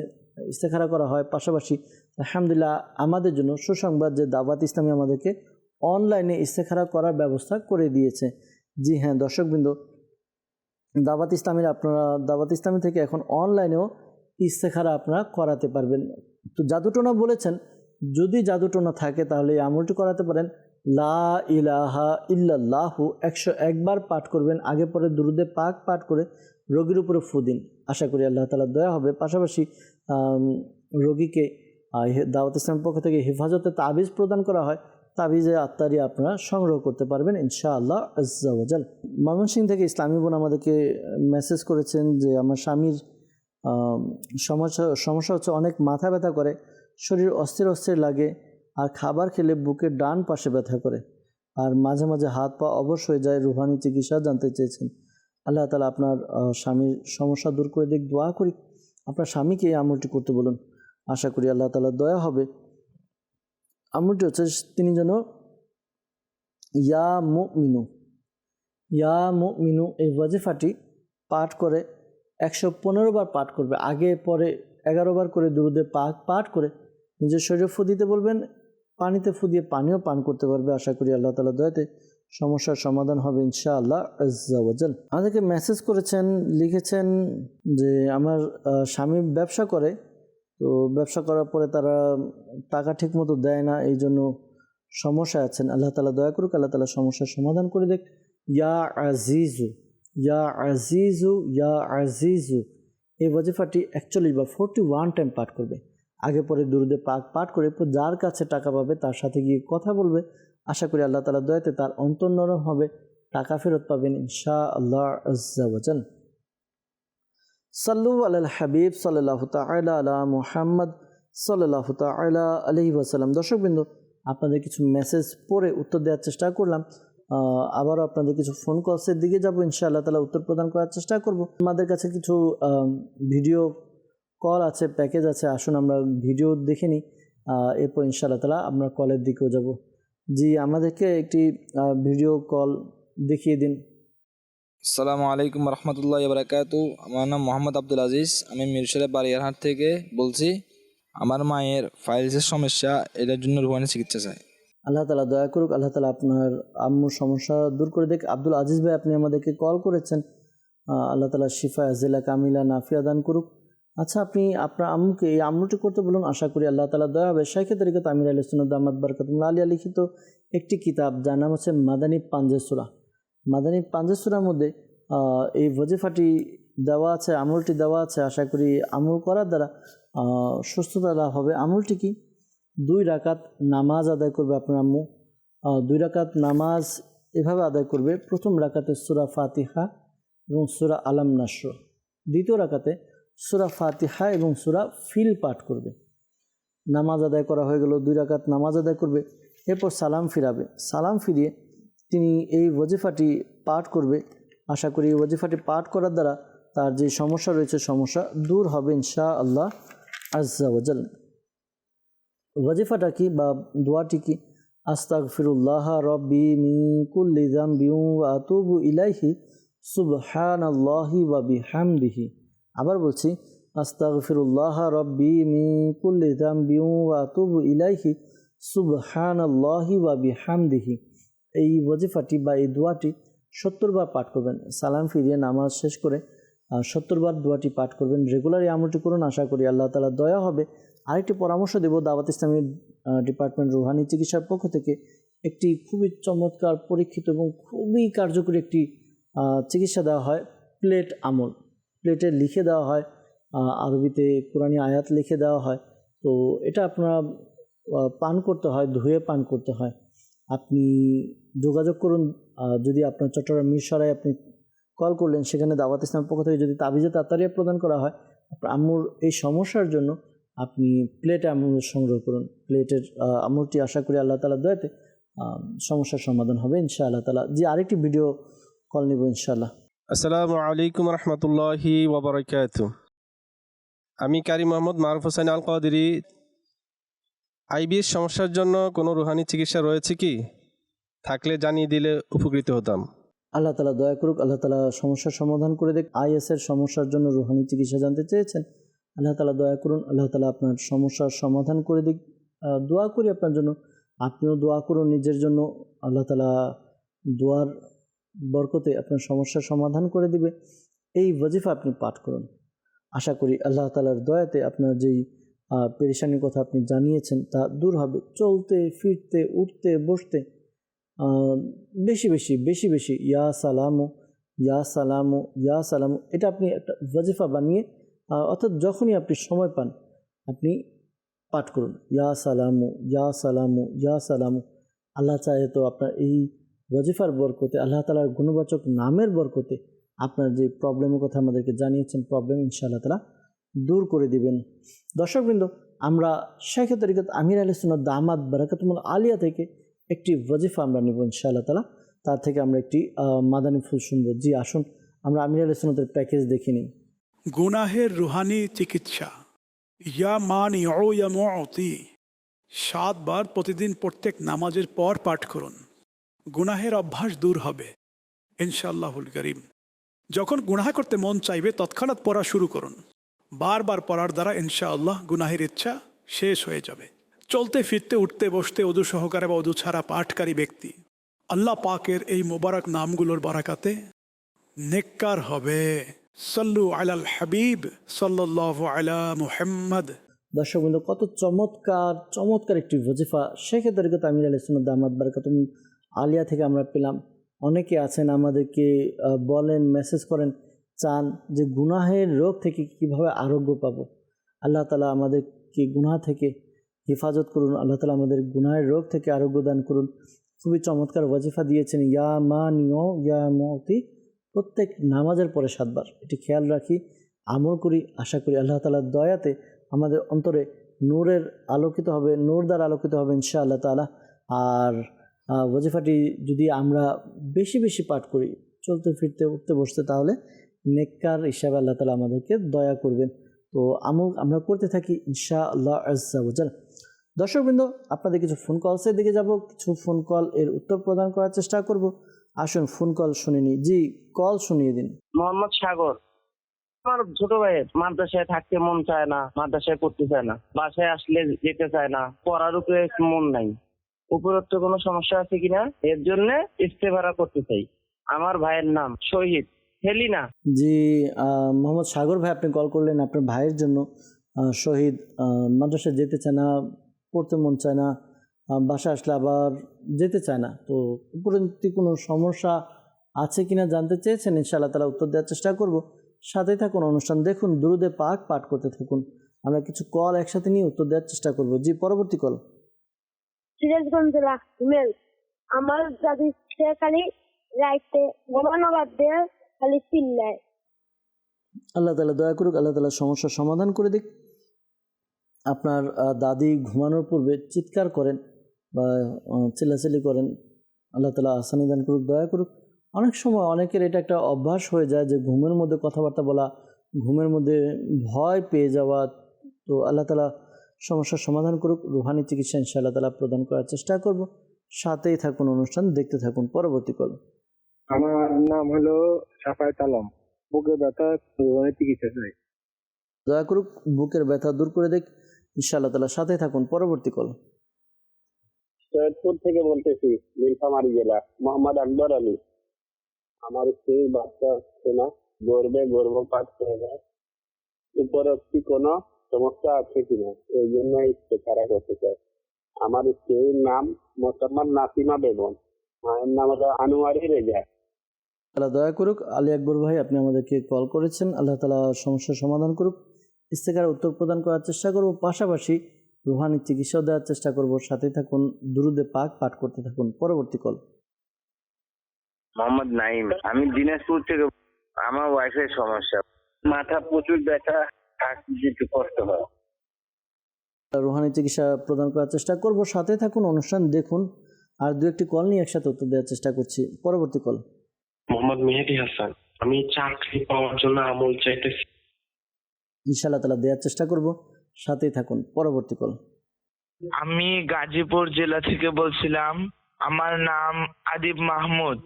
ইস্তেখারা করা হয়। পাশাপাশি আলহামদুলিল্লাহ আমাদের জন্য সুসংবাদ যে দাওয়াত ইসলামী আমাদেরকে অনলাইনে ইস্তেখারা করার ব্যবস্থা করে দিয়েছে। জি হ্যাঁ দর্শকবৃন্দ, দাওয়াত ইসলামী থেকে এখন অনলাইনেও ইস্তেখারা আপনারা করাতে পারবেন। তো জাদুটোনা বলেছেন, যদি জাদুটোনা থাকে তাহলে এই আমলটি করাতে পারেন। লা ইলাহা ইল্লাল্লাহু 101 বার পাঠ করবেন। আগে পরে দুরুদে পাক পাঠ করে রোগীর উপরে ফু দিন। আশা করি আল্লাহ তাআলার দয়া হবে। পাশাপাশি রোগীকে দাওয়াত ইসলামের পক্ষ থেকে হেফাজতে তাবিজ প্রদান করা হয়। তাবিজে আত্মারি আপনারা সংগ্রহ করতে পারবেন ইনশাআল্লাহ আজ্জা ওয়া জাল। ময়মনসিংহ থেকে ইসলামী বোন আমাদেরকে মেসেজ করেছেন যে আমার স্বামীর সমস্যা হচ্ছে, অনেক মাথা ব্যথা করে, শরীর অস্থির অস্থির লাগে, আর খাবার খেলে বুকের ডান পাশে ব্যথা করে, আর মাঝে মাঝে হাত পা অবশ হয়ে যায়। রুহানি চিকিৎসা জানতে চেয়েছেন। আল্লাহ তাআলা আপনার স্বামীর সমস্যা দূর করে দিক। দোয়া করি আপনার স্বামীকে এই আমলটি করতে বলুন। আশা করি আল্লাহ তাআলার দয়া হবে। আমলটি হচ্ছে তিনি যেন ইয়া মুমিনু এই ওয়াজিফাটি পাঠ করে 115 বার পাঠ করবে। আগে পরে 11 বার করে দুরুদে পাক পাঠ করে নিজের শরীরে ফু দিতে বলবেন। পানিতে ফু দিয়ে পানিও পান করতে পারবে। আশা করি আল্লাহ তাআলার দয়াতে সমস্যার সমাধান হবে ইনশাআল্লাহ আজ্জা ওয়া জাল। আমাদেরকে মেসেজ করেছেন, লিখেছেন যে আমার স্বামী ব্যবসা করে, তো ব্যবসা করার পরে তারা টাকা ঠিকমতো দেয় না, এই জন্য সমস্যায় আছেন। আল্লাহ তাআলা দয়া করুক, আল্লাহ তাআলা সমস্যার সমাধান করে দেখ। ইয়া আজিজু ইয়া আজিজু ইয়া আজিজু এই ওয়াজিফাটি 41 বা 41 টাইম পাঠ করবে। আগে পরে দুরুদে পাক পাঠ করে যার কাছে টাকা পাবে তার সাথে গিয়ে কথা বলবে। আশা করি আল্লাহ তাআলার দয়াতে তার অন্তর নরম হবে, টাকা ফেরত পাবেন ইনশাআল্লাহ আজ্জা ওয়া জাল। সাল্লু আলাল হাবিব সাল্লাল্লাহু তাআলা আলা মুহাম্মদ সাল্লাল্লাহু তাআলা আলাইহি ওয়াসাল্লাম। দর্শকবৃন্দ, আপনাদের কিছু মেসেজ পড়ে উত্তর দেওয়ার চেষ্টা করলাম। আবারও আপনাদের কিছু ফোন কলসের দিকে যাব, ইনশাআল্লাহ তাআলা উত্তর প্রদান করার চেষ্টা করব। আমাদের কাছে কিছু ভিডিও কল আছে, প্যাকেজ আছে, আসুন আমরা ভিডিও দেখে নিই, এরপর ইনশাআল্লাহ তাআলা আমরা কলের দিকেও যাব। জি, আমাদেরকে একটি ভিডিও কল দেখিয়ে দিন। আসসালামু আলাইকুম রহমতুল্লাহ বারাকাতু। আমার নাম মোহাম্মদ আব্দুল আজিজ, আমি মিরসরাই বারিয়ারহাট থেকে বলছি। আমার মায়ের ফাইলসের সমস্যা, এটার জন্য রুহানি চিকিৎসা চাই। আল্লাহ তাআলা দয়া করুক, আল্লাহ তাআলা আপনার আম্মুর সমস্যা দূর করে দেখ। আব্দুল আজিজ ভাই, আপনি আমাদেরকে কল করেছেন, আল্লাহ তাআলা শিফা আজিলা কামিলা নাফিয়া দান করুক। আচ্ছা, আপনি আপনার আম্মুকে এই আমলটি করতে বলুন, আশা করি আল্লাহ তাআলা দয়া হবে। শাইখে তরিকত আমির আহলে সুন্নাত দামাত বারাকাতুহুল্লাহ আলিয়া লিখিত একটি কিতাব, যার নাম হচ্ছে মাদানী পাঞ্জে সূরা। মাদানী পাঞ্জে সূরার মধ্যে এই ওয়াজিফাটি দেওয়া আছে, আমলটি দেওয়া আছে। আশা করি আমল করার দ্বারা সুস্থতা লাভ হবে। আমলটি কি? 2 রাকাত নামাজ আদায় করবে আপনার আম্মু। 2 রাকাত নামাজ এভাবে আদায় করবে: প্রথম রাকাতে সূরা ফাতিহা এবং সূরা আলাম নাসর, দ্বিতীয় রাকাতে সূরা ফাতিহা এবং সূরা ফিল পাঠ করবে। নামাজ আদায় করা হয়ে গেল, 2 রাকাত নামাজ আদায় করবে, এরপর সালাম ফিরাবে। সালাম ফিরিয়ে তিনি এই ওয়াজিফাটি পাঠ করবে। আশা করি এই ওয়াজিফাটি পাঠ করার দ্বারা তার যে সমস্যা রয়েছে, সমস্যা দূর হবে ইনশাআল্লাহ আজ্জা ওয়াজাল। ওয়াজিফাটা কি বা দোয়াটি কি? আস্তাগফিরুল্লাহ রব্বি মিন কুল্লি যামবি ওয়া আতুবু ইলাইহি সুবহানাল্লাহি ওয়া বিহামদিহি। আবার বলছি, আস্তাগফিরুল্লাহ রব্বি মিন কুল্লি যামবি ওয়া আতুবু ইলাইহি সুবহানাল্লাহি ওয়া বিহামদিহি। এই ওয়াজিফাটি বা এই দোয়াটি 70 বার পাঠ করবেন। সালাম ফিরিয়ে নামাজ শেষ করে 70 বার দোয়াটি পাঠ করবেন। রেগুলার এই আমলটি করুন, আশা করি আল্লাহ তাআলা দয়া হবে। আরেকটি পরামর্শ দেব, দাওয়াত ইসলামী ডিপার্টমেন্ট রুহানি চিকিৎসার পক্ষ থেকে একটি খুবই চমৎকার, পরীক্ষিত এবং খুবই কার্যকরী একটি চিকিৎসা দেওয়া হয়, প্লেট আমল। প্লেটে লিখে দেওয়া হয়, আরবিতে কোরআনী আয়াত লিখে দেওয়া হয়। তো এটা আপনারা পান করতে হয়, ধুয়ে পান করতে হয়। আপনি যোগাযোগ করুন, যদি আপনার চট্টগ্রাম মিরসরাই আপনি কল করলেন, সেখানে দাওয়াত ইসলামের পক্ষ থেকে যদি তাবিজে তাড়াতাড়ি প্রদান করা হয়, আপনার আম্মুর এই সমস্যার জন্য আপনি প্লেটে আমল সংগ্রহ করুন। প্লেটের আমলটি আশা করি আল্লাহ তাআলা দয়াতে সমস্যার সমাধান হবে ইনশাআল্লাহ তাআলা। জি, আরেকটি ভিডিও কল নিব ইনশাআল্লাহ। আসসালামু আলাইকুম রহমতুল্লাহি ওয়া বারাকাতুহু। আমি কারি মোহাম্মদ মারুফ হোসেন আল কাদেরী। আইবিএস সমস্যার জন্য কোনো রুহানি চিকিৎসা রয়েছে কি? থাকলে জানিয়ে দিলে উপকৃত হতাম। আল্লাহ তাআলা দয়া করুক, আল্লাহ তাআলা সমস্যার সমাধান করে দেখ। আইএসের সমস্যার জন্য রুহানি চিকিৎসা জানতে চেয়েছেন, আল্লাহ তাআলা দয়া করুন, আল্লাহ তাআলা আপনার সমস্যার সমাধান করে দিক। দোয়া করি আপনার জন্য, আপনিও দোয়া করুন নিজের জন্য। আল্লাহ তাআলা দোয়ার বরকতে আপনার সমস্যার সমাধান করে দিবে। এই ওয়াজিফা আপনি পাঠ করুন, আশা করি আল্লাহ তাআলার দয়াতে আপনার যেই পেরেশানির কথা আপনি জানিয়েছেন তা দূর হবে। চলতে ফিরতে উঠতে বসতে বেশি বেশি বেশি বেশি ইয়া সালামু ইয়া সালামু ইয়া সালামু, এটা আপনি একটা ওয়াজিফা বানিয়ে অর্থাৎ যখনই আপনি সময় পান আপনি পাঠ করুন, ইয়া সালামু ইয়া সালামু ইয়া সালামু। আল্লাহ চাহে তো আপনার এই ওয়াজিফার বরকতে, আল্লাহ তাআলার গুণবাচক নামের বরকতে আপনার যে প্রবলেমের কথা আমাদেরকে জানিয়েছেন, প্রবলেম ইনশাআল্লাহ তাআলা দূর করে দিবেন। দর্শকবৃন্দ, আমরা শাইখে তরিকত আমির আহলে সুন্নাত দামাত বারাকাতুহুল আলিয়া থেকে একটি ওয়াজিফা আমরা নেব ইনশাআল্লাহ তাআলা। তার থেকে আমরা একটি মাদানী ফুল শুনবো। জি, আসুন আমরা আমির আহলে সুন্নাতের প্যাকেজ দেখে নিই। গুনাহের রুহানি চিকিৎসা, ইয়া মানিউ ইয়া মুতি, 7 বার প্রতিদিন প্রত্যেক নামাজের পর পাঠ করুন। গুনাহের অভ্যাস দূর হবে ইনশাআল্লাহুল কারীম। যখন গুনাহ করতে মন চাইবে তৎক্ষণাৎ পড়া শুরু করুন। বারবার পড়ার দ্বারা ইনশাআল্লাহ গুনাহের ইচ্ছা শেষ হয়ে যাবে। চলতে ফিরতে উঠতে বসতে ওযু সহকারে বা ওযু ছাড়া পাঠকারী ব্যক্তি আল্লাহ পাকের এই মোবারক নামগুলোর বারাকাতে নেককার হবে। সাল্লু আলাল হাবিব সাল্লাল্লাহু আলা মুহাম্মদ। দর্শকবৃন্দ, কত চমৎকার চমৎকার একটি ওয়াজিফা শাইখে তরিকত আমির আহলে সুন্নাত দামাত বারাকাতুহুল আলিয়া থেকে আমরা পেলাম। অনেকে আছেন আমাদেরকে বলেন, মেসেজ করেন, চান যে গুনাহের রোগ থেকে কিভাবে আরোগ্য পাবো। আল্লাহ তাআলা আমাদেরকে গুনাহ থেকে হেফাজত করুন, আল্লাহ তাআলা আমাদের গুনাহের রোগ থেকে আরোগ্য দান করুন। খুবই চমৎকার ওয়াজিফা দিয়েছেন, ইয়া মানিউ ইয়া মুতি, প্রত্যেক নামাজের পরে 7 বার। এটি খেয়াল রাখি, আমল করি, আশা করি আল্লাহ তাআলার দয়াতে আমাদের অন্তরে নূরের আলোকিত হবে, নূর দ্বারা আলোকিত হবে ইনশাআল্লাহ তাআলা। আর ওজিফাটি যদি আমরা বেশি বেশি পাঠ করি, চলতে ফিরতে উঠতে বসতে, তাহলে নেককার হিসাবে আল্লাহ তাআলা আমাদেরকে দয়া করবেন। তো আমরা করতে থাকি ইনশাআল্লাহ আজ্জা ওয়াজাল। দর্শকবৃন্দ, আপনাদের কিছু ফোন কলসের দিকে যাব, কিছু ফোন কল এর উত্তর প্রদান করার চেষ্টা করব। আসুন ফোন কল শুনে নিই। জি, কল শুনিয়ে দিন। মোহাম্মদ সাগর। আমার ছোট ভাইয়ের মাদ্রাসায় থাকতে মন চায় না, মাদ্রাসায় পড়তে চায় না, বাসায় আসলে যেতে চায় না, পড়ার উপরে মন নাই। উপরোক্ত কোনো সমস্যা আছে কিনা, এর জন্য ইস্তেফারা করতে চাই। আমার ভাইয়ের নাম শহীদ হেলিনা। জি, মোহাম্মদ সাগর ভাই, আপনি কল করলেন আপনার ভাইয়ের জন্য। শহীদ মাদ্রাসায় যেতে চায় না, পড়তে মন চায় না, বাসা আসলে আবার যেতে চায় না। তো উপরন্তু কোনো সমস্যা আছে কিনা জানতে চেয়েছেন, ইনশাআল্লাহ তাআলা উত্তর দেওয়ার চেষ্টা করব। সাথে থাকুন, অনুষ্ঠান দেখুন, দুরুদে পাক পাঠ করতে থাকুন। আমরা কিছু কল একসাথে নিয়ে উত্তর দেওয়ার চেষ্টা করব। জি, পরবর্তী কল। সিরাজগঞ্জ জেলা হিমেল। আমার দাদি সে খালি রাইতে ঘুমানো বাদ দিয়ে খালি চিল্লায়। আল্লাহ তাআলা দয়া করুক, আল্লাহ তাআলা সমস্যার সমাধান করে দিক। আপনার দাদি ঘুমানোর পূর্বে চিৎকার করেন বা চিল্লাচিল্লি করেন, আল্লাহ তাআলা আসানি দান করুক, দয়া করুক। অনেক সময় অনেকের এটা একটা অভ্যাস হয়ে যায় যে ঘুমের মধ্যে কথাবার্তা বলা, ঘুমের মধ্যে ভয় পেয়ে যাওয়া। তো আল্লাহ তাআলা সমস্যার সমাধান করুক, রুহানি চিকিৎসা ইনশাআল্লাহ তাআলা প্রদান করার চেষ্টা করব। সাথেই থাকুন, অনুষ্ঠান দেখতে থাকুন। পরবর্তী কল। আমার নাম হলো সাফায়েত আলম। বুকে ব্যথা চিকিৎসা চাই। দয়া করুক, বুকের ব্যথা দূর করে দেখ ইনশাআল্লাহ তাআলা। সাথে থাকুন। পরবর্তী কল। সৈয়দপুর থেকে বলতেছি, নীলফামারী জেলা। মোহাম্মদ আকবর আলী। আমার স্ত্রীর বাচ্চা হচ্ছে না, গর্ভপাত হয়ে যায়। উপরোক্তি কোনো সমস্যা আছে কিনা, এই জন্য ইস্তেখারা করতে চাই। আমার স্ত্রীর নাম মোসাম্মদ নাসিমা বেগম, মায়ের নাম হলো আনোয়ারি রেজা। আল্লাহ দয়া করুক। আলী আকবর ভাই, আপনি আমাদেরকে কল করেছেন, আল্লাহ তাআলা সমস্যার সমাধান করুক। ইস্তেখারার উত্তর প্রদান করার চেষ্টা করব, পাশাপাশি রুহানি চিকিৎসা দেওয়ার চেষ্টা করব। সাথে থাকুন, দুরুদে পাক পাঠ করতে থাকুন। পরবর্তী কল। মোহাম্মদ নাইম। আমি দিনাজপুর থেকে। আমার ওয়াইফের সমস্যা, মাথা প্রচুর ব্যথা, একটু কষ্ট হয়। রুহানি চিকিৎসা প্রদান করার চেষ্টা করব। সাথে থাকুন, অনুষ্ঠান দেখুন। আর দু একটি কল নিয়ে একসাথে উত্তর দেওয়ার চেষ্টা করছি। পরবর্তী কল। মোহাম্মদ মেহেদি হাসান। আমি চাকরি পাওয়ার জন্য আমল চাইতেছি, ইনশাআল্লাহ তাআলা দেওয়ার চেষ্টা করব। সাথেই থাকুন। পরবর্তী কল। আমি গাজীপুর জেলা থেকে বলছিলাম। আমার নাম আদিব মাহমুদ।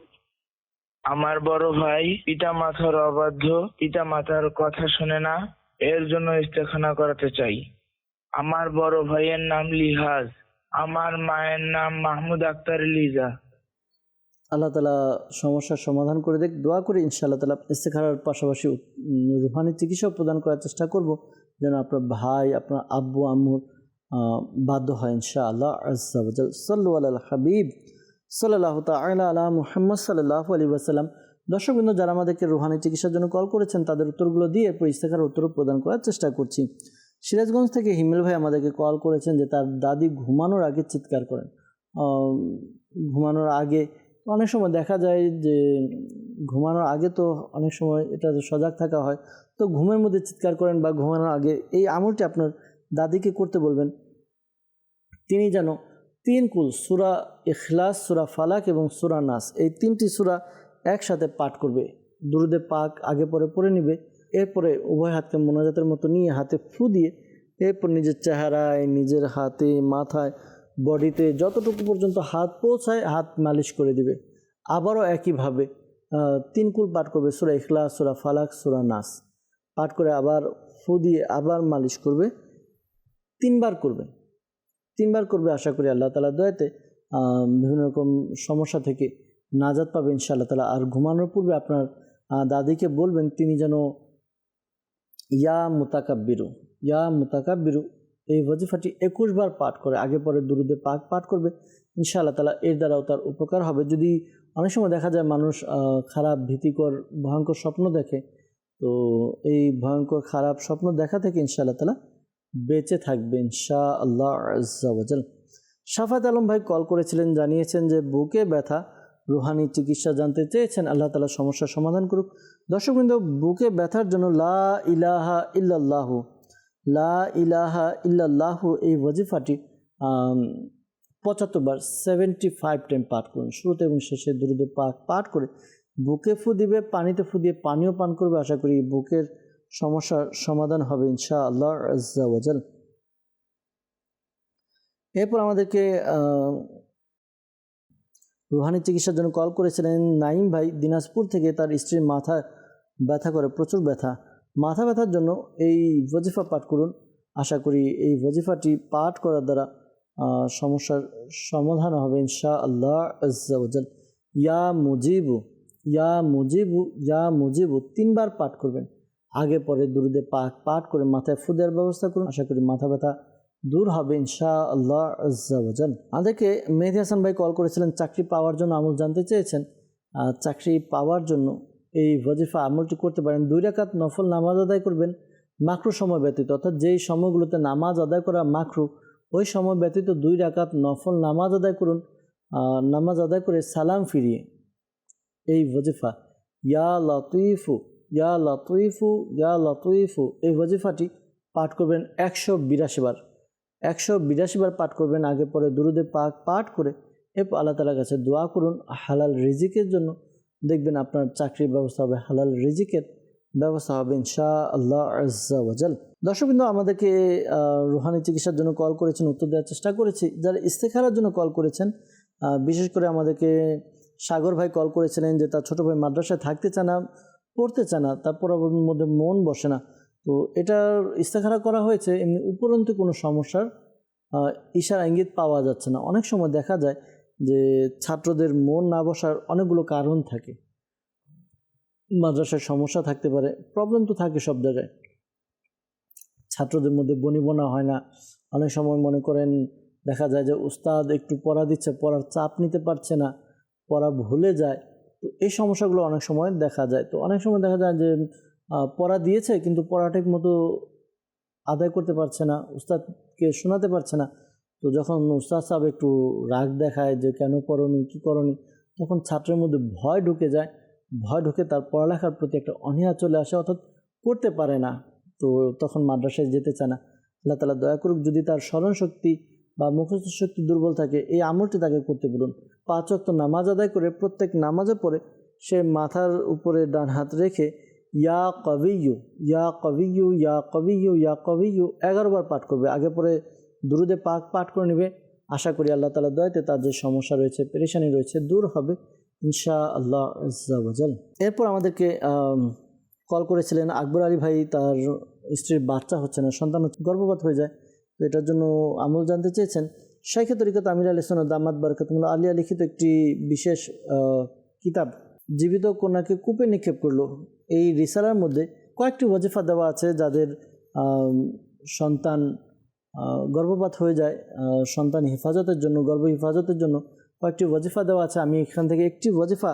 আমার বড় ভাই পিতামাতার অবাধ্য, পিতামাতার কথা শুনে না, এর জন্য ইস্তেখানা করাতে চাই। আমার বড় ভাইয়ের নাম লিহাজ। আমার মায়ের নাম মাহমুদ আক্তার লিজা। আল্লাহ তাআলা সমস্যার সমাধান করে দেখ, দোয়া করি ইনশাআল্লাহ তাআলা ইস্তেখারার পাশাপাশি রুহানি চিকিৎসা প্রদান করার চেষ্টা করব, যেন আপনার ভাই, আপনার আব্বু আম্মুর বাধ্য হয় ইনশাআল্লাহ আজ্জা ওয়াজাল। সাল্লু আলাল হাবিব সাল্লাল্লাহু তাআলা আলা মুহাম্মদ সাল্লাল্লাহু আলাইহি ওয়াসাল্লাম। দর্শকবৃন্দ, যারা আমাদেরকে রুহানি চিকিৎসার জন্য কল করেছেন, তাদের উত্তরগুলো দিয়ে এরপর ইস্তেখারার উত্তর প্রদান করার চেষ্টা করছি। সিরাজগঞ্জ থেকে হিমেল ভাই আমাদেরকে কল করেছেন যে তার দাদি ঘুমানোর আগে চিৎকার করেন। ঘুমানোর আগে অনেক সময় দেখা যায় যে ঘুমানোর আগে তো অনেক সময় এটা সজাগ থাকা হয়, তো ঘুমের মধ্যে চিৎকার করেন বা ঘুমানোর আগে এই আমলটি আপনার দাদিকে করতে বলবেন। তিনি যেন 3 কুল সূরা ইখলাস, সূরা ফালাক এবং সূরা নাস, এই 3টি সূরা একসাথে পাঠ করবে। দুরুদে পাক আগে পরে পড়ে নেবে, এরপরে উভয় হাতকে মোনাজাতের মতো নিয়ে হাতে ফু দিয়ে এরপর নিজের চেহারায়, নিজের হাতে, মাথায়, বডিতে যতটুকু পর্যন্ত হাত পৌঁছায় হাত মালিশ করে দিবে। আবারও একইভাবে 3 কুল পাঠ করবে, সূরা ইখলাস, সূরা ফালাক, সূরা নাস পাঠ করে আবার ফু দিয়ে আবার মালিশ করবে। 3বার করবে, 3বার করবে। আশা করি আল্লাহ তাআলার দয়াতে বিভিন্ন রকম সমস্যা থেকে নাজাত পাবে ইনশাআল্লাহ তাআলা। আর ঘুমানোর পূর্বে আপনার দাদিকে বলবেন তিনি যেন ইয়া মুতাকাব্বিরু এই ওয়াজিফাটি 21 বার পাঠ করে, আগে পরে দুরুদে পাক পাঠ করবে ইনশাআল্লাহ তাআলা। এর দ্বারাও তার উপকার হবে। যদি অনেক সময় দেখা যায় মানুষ খারাপ, ভীতিকর, ভয়ঙ্কর স্বপ্ন দেখে, তো এই ভয়ঙ্কর খারাপ স্বপ্ন দেখা থেকে ইনশাআল্লাহ তাআলা বেঁচে থাকবে ইনশাআল্লাহ আজ্জা ওয়াজাল। শাফাত আলম ভাই কল করেছিলেন, জানিয়েছেন যে বুকে ব্যথা, রুহানি চিকিৎসা জানতে চেয়েছেন। আল্লাহ তাআলা সমস্যার সমাধান করুক। দর্শকবৃন্দ, বুকে ব্যথার জন্য লা ইলাহা ইল্লাল্লাহু, লা ইলাহা ইল্লাল্লাহু এই ওয়াজিফাটি 75 বার 75 টাইম পাঠ করুন। শুরুতে এবং শেষে দুরূদ পাক পাঠ করে বুকে ফু দিবে, পানিতে ফু দিয়ে পানিও পান করবে। আশা করি বুকের সমস্যার সমাধান হবে ইনশাআল্লাহ আজ্জা ওয়াজাল। এরপর আমাদেরকে রুহানি চিকিৎসার জন্য কল করেছিলেন নাইম ভাই দিনাজপুর থেকে। তার স্ত্রীর মাথা ব্যথা করে, প্রচুর ব্যথা। মাথা ব্যথার জন্য এই ওয়াজিফা পাঠ করুন। আশা করি এই ওয়াজিফাটি পাঠ করার দ্বারা সমস্যার সমাধান হবে ইনশাআল্লাহ আজ্জা ওয়াজাল। ইয়া মুজিবু, ইয়া মুজিবু, ইয়া মুজিবু 3 বার পাঠ করবেন। আগে পরে দুরূদে পাক পাঠ করে মাথায় ফু দেওয়ার ব্যবস্থা করুন। আশা করি মাথা ব্যথা দূর হবে ইনশাআল্লাহ আজ্জা ওয়াজাল। আমাদেরকে মেহেদি হাসান ভাই কল করেছিলেন, চাকরি পাওয়ার জন্য আমল জানতে চেয়েছেন। চাকরি পাওয়ার জন্য এই ওয়াজিফা আমলটি করতে পারেন। 2 রাকাত নফল নামাজ আদায় করবেন মাকরু সময় ব্যতীত, অর্থাৎ যেই সময়গুলোতে নামাজ আদায় করা মাকরু ওই সময় ব্যতীত 2 রাকাত নফল নামাজ আদায় করুন। নামাজ আদায় করে সালাম ফিরিয়ে এই ওয়াজিফা ইয়া লতীফু, ইয়া লতীফু, ইয়া লতীফু এই ওয়াজিফাটি পাঠ করবেন 182 বার। 182 বার পাঠ করবেন। আগে পরে দুরূদে পাক পাঠ করে এরপর আল্লাহ তাআলার কাছে দোয়া করুন হালাল রিজিকের জন্য। দেখবেন আপনার চাকরির ব্যবস্থা হবে, হালাল রিজিকের ব্যবস্থা হবে ইনশাআল্লাহ আজ্জা ওয়াজাল। দর্শকবৃন্দ, আমাদেরকে রুহানি চিকিৎসার জন্য কল করেছেন, উত্তর দেওয়ার চেষ্টা করেছি। যারা ইস্তেখারার জন্য কল করেছেন, বিশেষ করে আমাদেরকে সাগর ভাই কল করেছিলেন যে তার ছোটো ভাই মাদ্রাসায় থাকতে চায় না, পড়তে চায় না, তার পড়ার মধ্যে মন বসে না। তো এটার ইস্তেখারা করা হয়েছে, এমনি উপরন্তু কোনো সমস্যার ইশারা ইঙ্গিত পাওয়া যাচ্ছে না। অনেক সময় দেখা যায় যে ছাত্রদের মন না বসার অনেকগুলো কারণ থাকে। মাদ্রাসায় সমস্যা থাকতে পারে, প্রবলেম তো থাকে সব জায়গায়। ছাত্রদের মধ্যে বনিবনা হয় না, অনেক সময় মনে করেন দেখা যায় যে উস্তাদ একটু পড়া দিচ্ছে, পড়ার চাপ নিতে পারছে না, পড়া ভুলে যায়। তো এই সমস্যাগুলো অনেক সময় দেখা যায়। তো অনেক সময় দেখা যায় যে পড়া দিয়েছে কিন্তু পড়া ঠিক মতো আদায় করতে পারছে না, উস্তাদকে শোনাতে পারছে না। তো যখন উস্তাদ সাহেব একটু রাগ দেখায় যে কেন পড়নি, কী করনি, তখন ছাত্রের মধ্যে ভয় ঢুকে যায়। ভয় ঢুকে তার পড়ালেখার প্রতি একটা অনীহা চলে আসে, অর্থাৎ করতে পারে না। তো তখন মাদ্রাসায় যেতে চায় না। আল্লাহ তাআলা দয়া করুক, যদি তার স্মরণ শক্তি বা মুখস্থ শক্তি দুর্বল থাকে, এই আমলটি তাকে করতে বলুন। 5 ওয়াক্ত নামাজ আদায় করে প্রত্যেক নামাজের পরে সে মাথার উপরে ডান হাত রেখে ইয়া কবিয়্যু, ইয়া কবিয়্যু, ইয়া কবিয়্যু, ইয়া কবিয়্যু 11 বার পাঠ করবে। আগে পরে দুরূদে পাক পাঠ করে নেবে। আশা করি আল্লাহ তাআলার দয়াতে তার যে সমস্যা রয়েছে, পেরেশানি রয়েছে, দূর হবে ইনশাআল্লাহ আজ্জা ওয়াজাল। এরপর আমাদেরকে কল করেছিলেন আকবর আলী ভাই, তার স্ত্রীর বাচ্চা হচ্ছে না, সন্তান গর্ভপাত হয়ে যায়। তো এটার জন্য আমল জানতে চেয়েছেন। শাইখে তরিকত আমির আলী সুন্নাত দামাত বারাকাতুহুল্লাহ আলিয়া লিখিত একটি বিশেষ কিতাব জীবিত কন্যাকে কূপে নিক্ষেপ করলো। এই রিসালার মধ্যে কয়েকটি ওয়াজিফা দেওয়া আছে, যাদের সন্তান গর্ভপাত হয়ে যায়, সন্তান হেফাজতের জন্য, গর্ভ হেফাজতের জন্য কয়েকটি ওয়াজিফা দেওয়া আছে। আমি এখান থেকে একটি ওয়াজিফা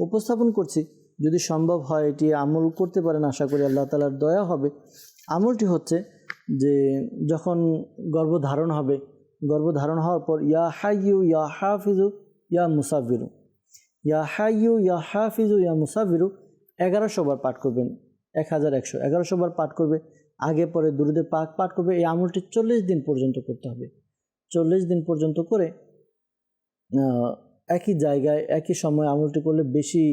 উপস্থাপন করছি, যদি সম্ভব হয় এটি আমল করতে পারেন, আশা করি আল্লাহ তাআলার দয়া হবে। আমলটি হচ্ছে যে যখন গর্ভধারণ হবে, গর্ভধারণ হওয়ার পর ইয়া হাইয়ু ইয়া হাফিজু ইয়া মুসাফিরু, ইয়া হাইয়ু ইয়া হাফিজু ইয়া মুসাফিরু 1100 বার পাঠ করবেন। 1100 বার পাঠ করবে। আগে পরে দুরূদে পাক পাঠ করবে। এই আমলটি 40 দিন পর্যন্ত করতে হবে। 40 দিন পর্যন্ত করে একই জায়গায় একই সময় আমলটি করলে বেশি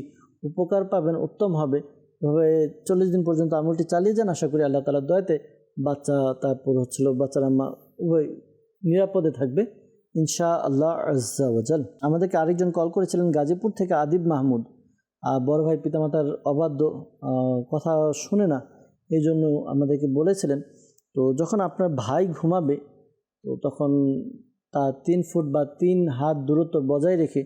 উপকার পাবেন, উত্তম হবে। এভাবে 40 দিন পর্যন্ত আমলটি চালিয়ে যান। আশা করি আল্লাহ তাআলার দয়াতে বাচ্চা, তারপর হচ্ছিল বাচ্চার আম্মা, উভয় নিরাপদে থাকবে ইনশাআল্লাহ আজ্জা ওয়াজাল। আমাদেরকে আরেকজন কল করেছিলেন গাজীপুর থেকে আদিব মাহমুদ। বড় ভাই পিতামাতার অবাধ্য, কথা শুনে না, এই জন্য আমাদেরকে বলেছিলেন। তো যখন আপনার ভাই ঘুমাবে, তো তখন তার 3 ফুট বা 3 হাত দূরত্ব বজায় রেখে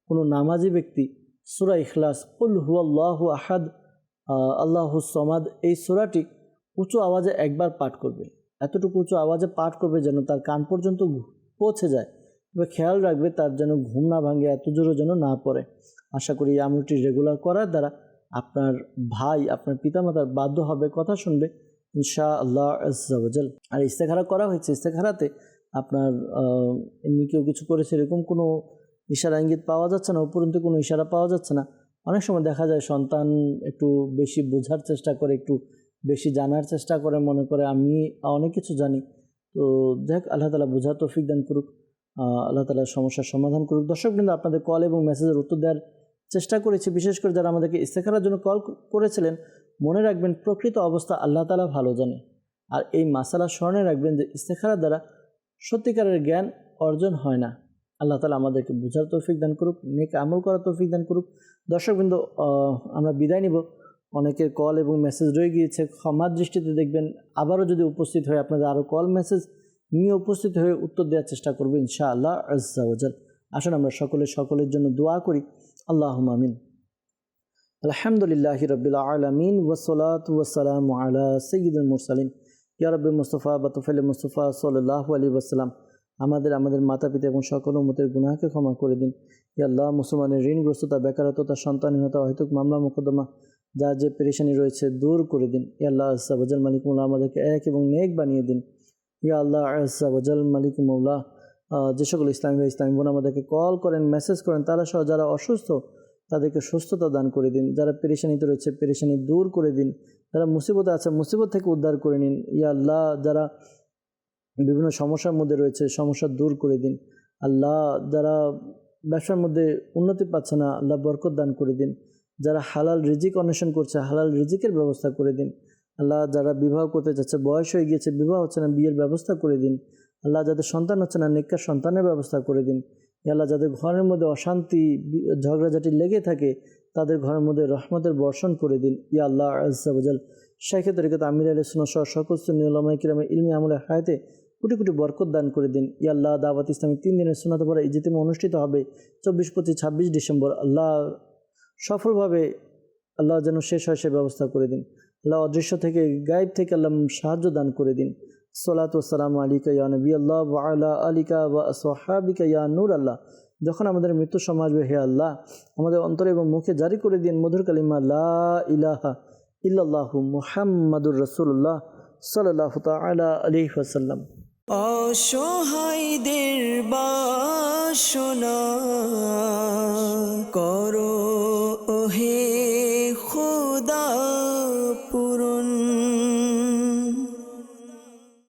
কোনো নামাজি ব্যক্তি সূরা ইখলাস, কুল হুয়াল্লাহু আহাদ, আল্লাহুস সামাদ এই সূরাটি উঁচু আওয়াজে একবার পাঠ করবে। এতটুকু উঁচু আওয়াজে পাঠ করবে যেন তার কান পর্যন্ত পৌঁছে যায়। তবে খেয়াল রাখবে তার যেন ঘুম না ভাঙে, এত জোরে যেন না পড়ে। আশা করি এই আমলটি রেগুলার করার দ্বারা আপনার ভাই, আপনার পিতামাতার বাধ্য হবে, কথা শুনবে ইনশাআল্লাহ আজ্জা ওয়াজাল। আর ইস্তেখারা করা হয়েছে, ইস্তেখারাতে আপনার এমনি কেউ কিছু করেছে এরকম কোনো ইশারা ইঙ্গিত পাওয়া যাচ্ছে না, উপরন্তু কোনো ইশারা পাওয়া যাচ্ছে না। অনেক সময় দেখা যায় সন্তান একটু বেশি বোঝার চেষ্টা করে, একটু বেশি জানার চেষ্টা করে, মনে করে আমি অনেক কিছু জানি। তো দেখ আল্লাহ তাআলা বোঝার তৌফিক দান করুক। আল্লাহ তাআলা সমস্যার সমাধান করুক। দর্শকবৃন্দ, আপনাদের কল এবং মেসেজের উত্তর দেওয়ার চেষ্টা করেছি। বিশেষ করে যারা আমাদেরকে ইস্তেখারার জন্য কল করেছিলেন, মনে রাখবেন প্রকৃত অবস্থা আল্লাহ তাআলা ভালো জানে। আর এই মাসালা স্মরণে রাখবেন যে ইস্তেখারার দ্বারা সত্যিকারের জ্ঞান অর্জন হয় না। আল্লাহ তাআলা আমাদেরকে বোঝার তৌফিক দান করুক, নেক আমল করার তৌফিক দান করুক। দর্শকবৃন্দ, আমরা বিদায় নিব। অনেকের কল এবং মেসেজ রয়ে গিয়েছে, ক্ষমার দৃষ্টিতে দেখবেন। আবারও যদি উপস্থিত হয়ে আপনাদের আরও কল মেসেজ নিয়ে উপস্থিত হয়ে উত্তর দেওয়ার চেষ্টা করবো ইনশাআল্লাহ আজ্জা ওয়াজাল। আসুন আমরা সকলের জন্য দোয়া করি। আল্লাহুম্মা আমিন। আলহামদুলিল্লাহি রাব্বিল আলামিন ওয়াসসালাতু ওয়াসসালামু আলা সাইয়্যিদিল মুরসালিন ইয়া রাব্বি মুস্তাফা বাতুফাইল মুস্তাফা সাল্লাল্লাহু আলাইহি ওয়াসাল্লাম। আমাদের মাতা পিতা এবং সকল উম্মতের গুনাহকে ক্ষমা করে দিন। ইয়া আল্লাহ, মুসলমানের ঋণগ্রস্ততা, বেকারত্বতা, সন্তানহীনতা, অহেতুক মামলা মোকদ্দমা, যা যে পেরেশানি রয়েছে দূর করে দিন। ইয়া আল্লাহ আজ্জা ওয়াজাল মালিক মৌলা, আমাদেরকে এক এবং নেক বানিয়ে দিন। ইয়া আল্লাহ আজ্জা ওয়াজাল মালিক মৌলা, যে সকল ইসলামী বোন আমাদেরকে কল করেন, মেসেজ করেন, তারা সহ যারা অসুস্থ তাদেরকে সুস্থতা দান করে দিন। যারা পেরেশানিতে রয়েছে পেরেশানি দূর করে দিন। যারা মুসিবতে আছে মুসিবত থেকে উদ্ধার করে নিন। ইয়া আল্লাহ, যারা বিভিন্ন সমস্যার মধ্যে রয়েছে সমস্যা দূর করে দিন। আল্লাহ, যারা ব্যবসার মধ্যে উন্নতি পাচ্ছে না, আল্লাহ বরকত দান করে দিন। যারা হালাল রিজিক অন্বেষণ করছে, হালাল রিজিকের ব্যবস্থা করে দিন। আল্লাহ, যারা বিবাহ করতে চাচ্ছে, বয়স হয়ে গিয়েছে, বিবাহ হচ্ছে না, বিয়ের ব্যবস্থা করে দিন। আল্লাহ, যাদের সন্তান হচ্ছে না, নেককার সন্তানের ব্যবস্থা করে দিন। আল্লাহ, যাদের ঘরের মধ্যে অশান্তি ঝগড়াঝাটি লেগে থাকে তাদের ঘরের মধ্যে রহমতের বর্ষণ করে দিন। ইয়া আল্লাহ আজ্জা ওয়াজাল, শাইখে তরিকত আমির আহলে সুন্নাহ সহ সকল সুন্নি উলামায়ে কিরামের ইলমি আমলে হায়াতে কোটি কোটি বরকত দান করে দিন। ইয়া আল্লাহ, দাওয়াত ইসলামী 3 দিনের সুন্নাত পড়া ইজতিমা অনুষ্ঠিত হবে 24, 25, 26 ডিসেম্বর। আল্লাহ, সফলভাবে আল্লাহ যেন শেষ হয় সে ব্যবস্থা করে দিন। আল্লাহ, অদৃশ্য থেকে গায়েব থেকে আল্লাহ সাহায্য দান করে দিন। সালাতু ওয়াসসালামু আলাইকা ইয়া নবী আল্লাহ ওয়া আলা আলিকা ওয়া আসহাবিকা ইয়া নূর আল্লাহ। যখন আমাদের মৃত্যু সময় আসবে, হে আল্লাহ, আমাদের অন্তরে এবং মুখে জারি করে দিন মধুর কালিমা লা ইলাহা ইল্লাল্লাহু মুহাম্মাদুর রাসূলুল্লাহ সাল্লাল্লাহু তাআলা আলাইহি ওয়াসাল্লাম। অসহায়দের বাসনা